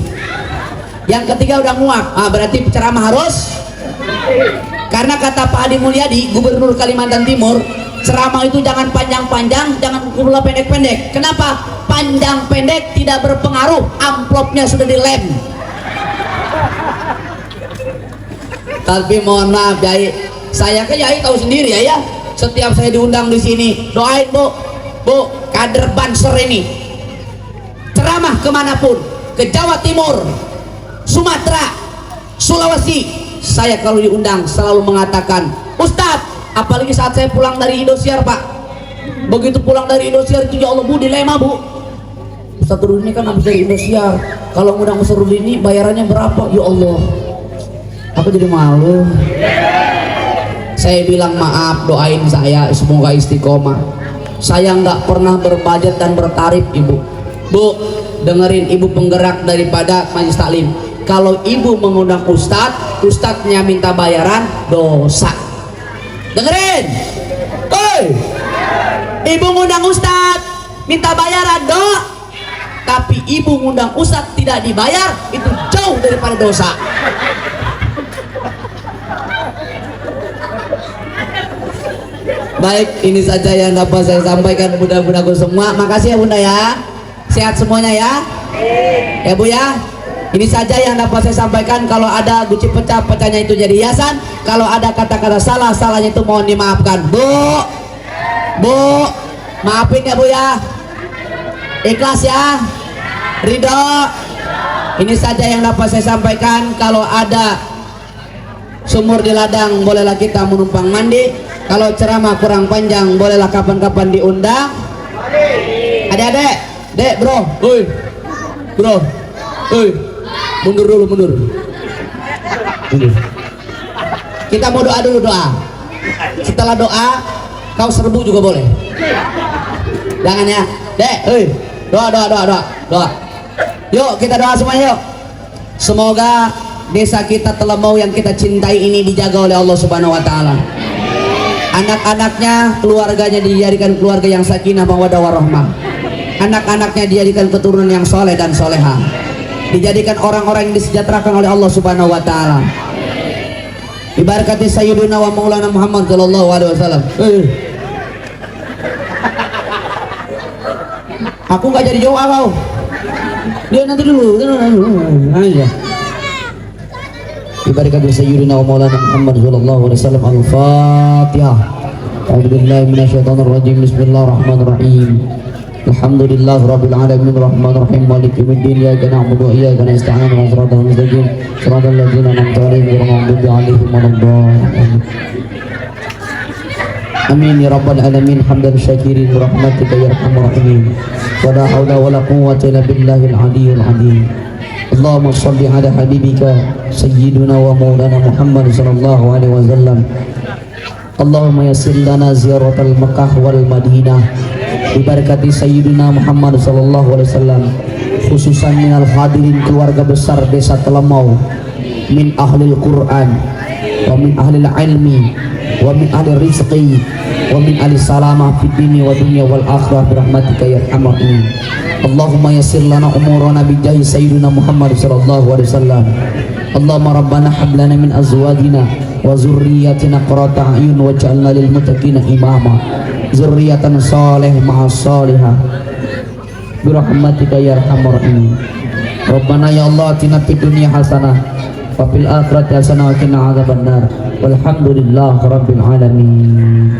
Yang ketiga udah nguap. Berarti ceramah harus. Karena kata Pak Adi Mulyadi, Gubernur Kalimantan Timur, ceramah itu jangan panjang-panjang, jangan pula pendek-pendek. Kenapa? Panjang pendek tidak berpengaruh, amplopnya sudah dilem. Tapi mohon maaf Yai, saya ke Yai tahu sendiri ya. Setiap saya diundang di sini, doain Bu, kader Banser ini ceramah kemanapun, ke Jawa Timur, Sumatera, Sulawesi, saya kalau diundang selalu mengatakan, Ustadz, apalagi saat saya pulang dari Indosiar Pak, begitu pulang dari Indosiar itu ya Allah Bu, dilema Bu, Ustadz Rudi ini kan habis dari Indosiar, kalau ngundang Ustadz Rudi ini bayarannya berapa? Ya Allah, aku jadi malu. Saya bilang maaf, doain saya semoga istiqomah. Saya nggak pernah berbudget dan bertarif Ibu. Bu, dengerin, Ibu penggerak daripada majelis taklim. Kalau Ibu mengundang Ustadz, Ustadznya minta bayaran, dosa. Dengerin, Ibu ngundang Ustadz minta bayaran, tapi Ibu ngundang Ustadz tidak dibayar, itu jauh daripada dosa. Baik, ini saja yang dapat saya sampaikan bunda-bundaku semua. Makasih ya Bunda ya. Sehat semuanya ya. Ya Bu ya. Ini saja yang dapat saya sampaikan. Kalau ada guci pecah, pecahnya itu jadi hiasan. Kalau ada kata-kata salah, salahnya itu mohon dimaafkan. Bu, maafin ya Bu ya. Ikhlas ya. Ridho. Ini saja yang dapat saya sampaikan. Kalau ada sumur di ladang bolehlah kita menumpang mandi. Kalau ceramah kurang panjang bolehlah kapan-kapan diundang. Adik-adik, dek bro, bro, mundur dulu, mundur. Kita mau doa dulu, doa. Setelah doa, kau serbu juga boleh. Jangan ya, dek, doa. Yuk kita doa semuanya yuk. Semoga desa kita Telemau yang kita cintai ini dijaga oleh Allah Subhanahu Wa Taala. Anak-anaknya, keluarganya dijadikan keluarga yang sakinah mawaddah warahmah. Anak-anaknya dijadikan keturunan yang soleh dan soleha. Dijadikan orang-orang yang disejahterakan oleh Allah Subhanahu Wa Taala. Ibarakati Sayyidina wa Maulana Muhammad sallallahu alaihi wasallam. Aku nggak jadi doa kau. Dia nanti dulu. Aja. Ibarakati Sayyidina wa Maulana Muhammad sallallahu alaihi wasallam. Al-Fatihah. A'udzubillahi minasyaitonir rajim. Bismillahirrahmanirrahim. Alhamdulillah rabbil alamin arrahmanir rahim maliki yaumiddin iyyaka na'budu wa iyyaka nasta'in ihdinas siratal mustaqim siratal ladzina an'amta 'alaihim ghairil maghdubi 'alaihim waladdallin. Amin ya rabbal alamin hamdan syakirin rahmatika ya arhamar rahimin. Wa la haula wa la quwwata illa billahil aliyyil azim. Allahumma shalli ala habibika sayyidina wa maulana Muhammad sallallahu alaihi wasallam. Allahumma yassir lana ziyaratal Makkah wal Madinah. Ibarakati Sayyidina Muhammad sallallahu alaihi wasallam, khususan minal hadirin keluarga besar desa Telemau, min ahlil Quran wa min ahlil ilmi wa min ahlil rizqi wa min ahli salamah fid dini wa dunya wal akhirah birahmatika ya arhamar rahimin. Allahumma yassir lana umurana bijahi Sayyidina Muhammad sallallahu alaihi wasallam. Allahumma rabbana hab lana min azwajina wa zurriyyatina qurrata a'yun waj'alna lil muttaqina imama. Zurriyatan salih ma'as salihah birahmatika ya arhamar rahimin. Rabbana ya Allah atina fid dunya hasanah wa fil akhirati hasanah wa qina adzabannar. Walhamdulillah rabbil alamin.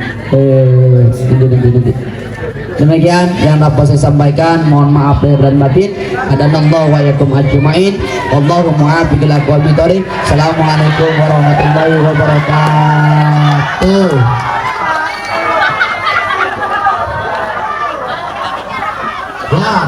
Demikian yang dapat saya sampaikan, mohon maaf lahir dan batin. Hadanallahu wa iyyakum ajmain. Wallahu muwaffiq ila aqwamit thoriq. Assalamualaikum warahmatullahi wabarakatuh. Ya,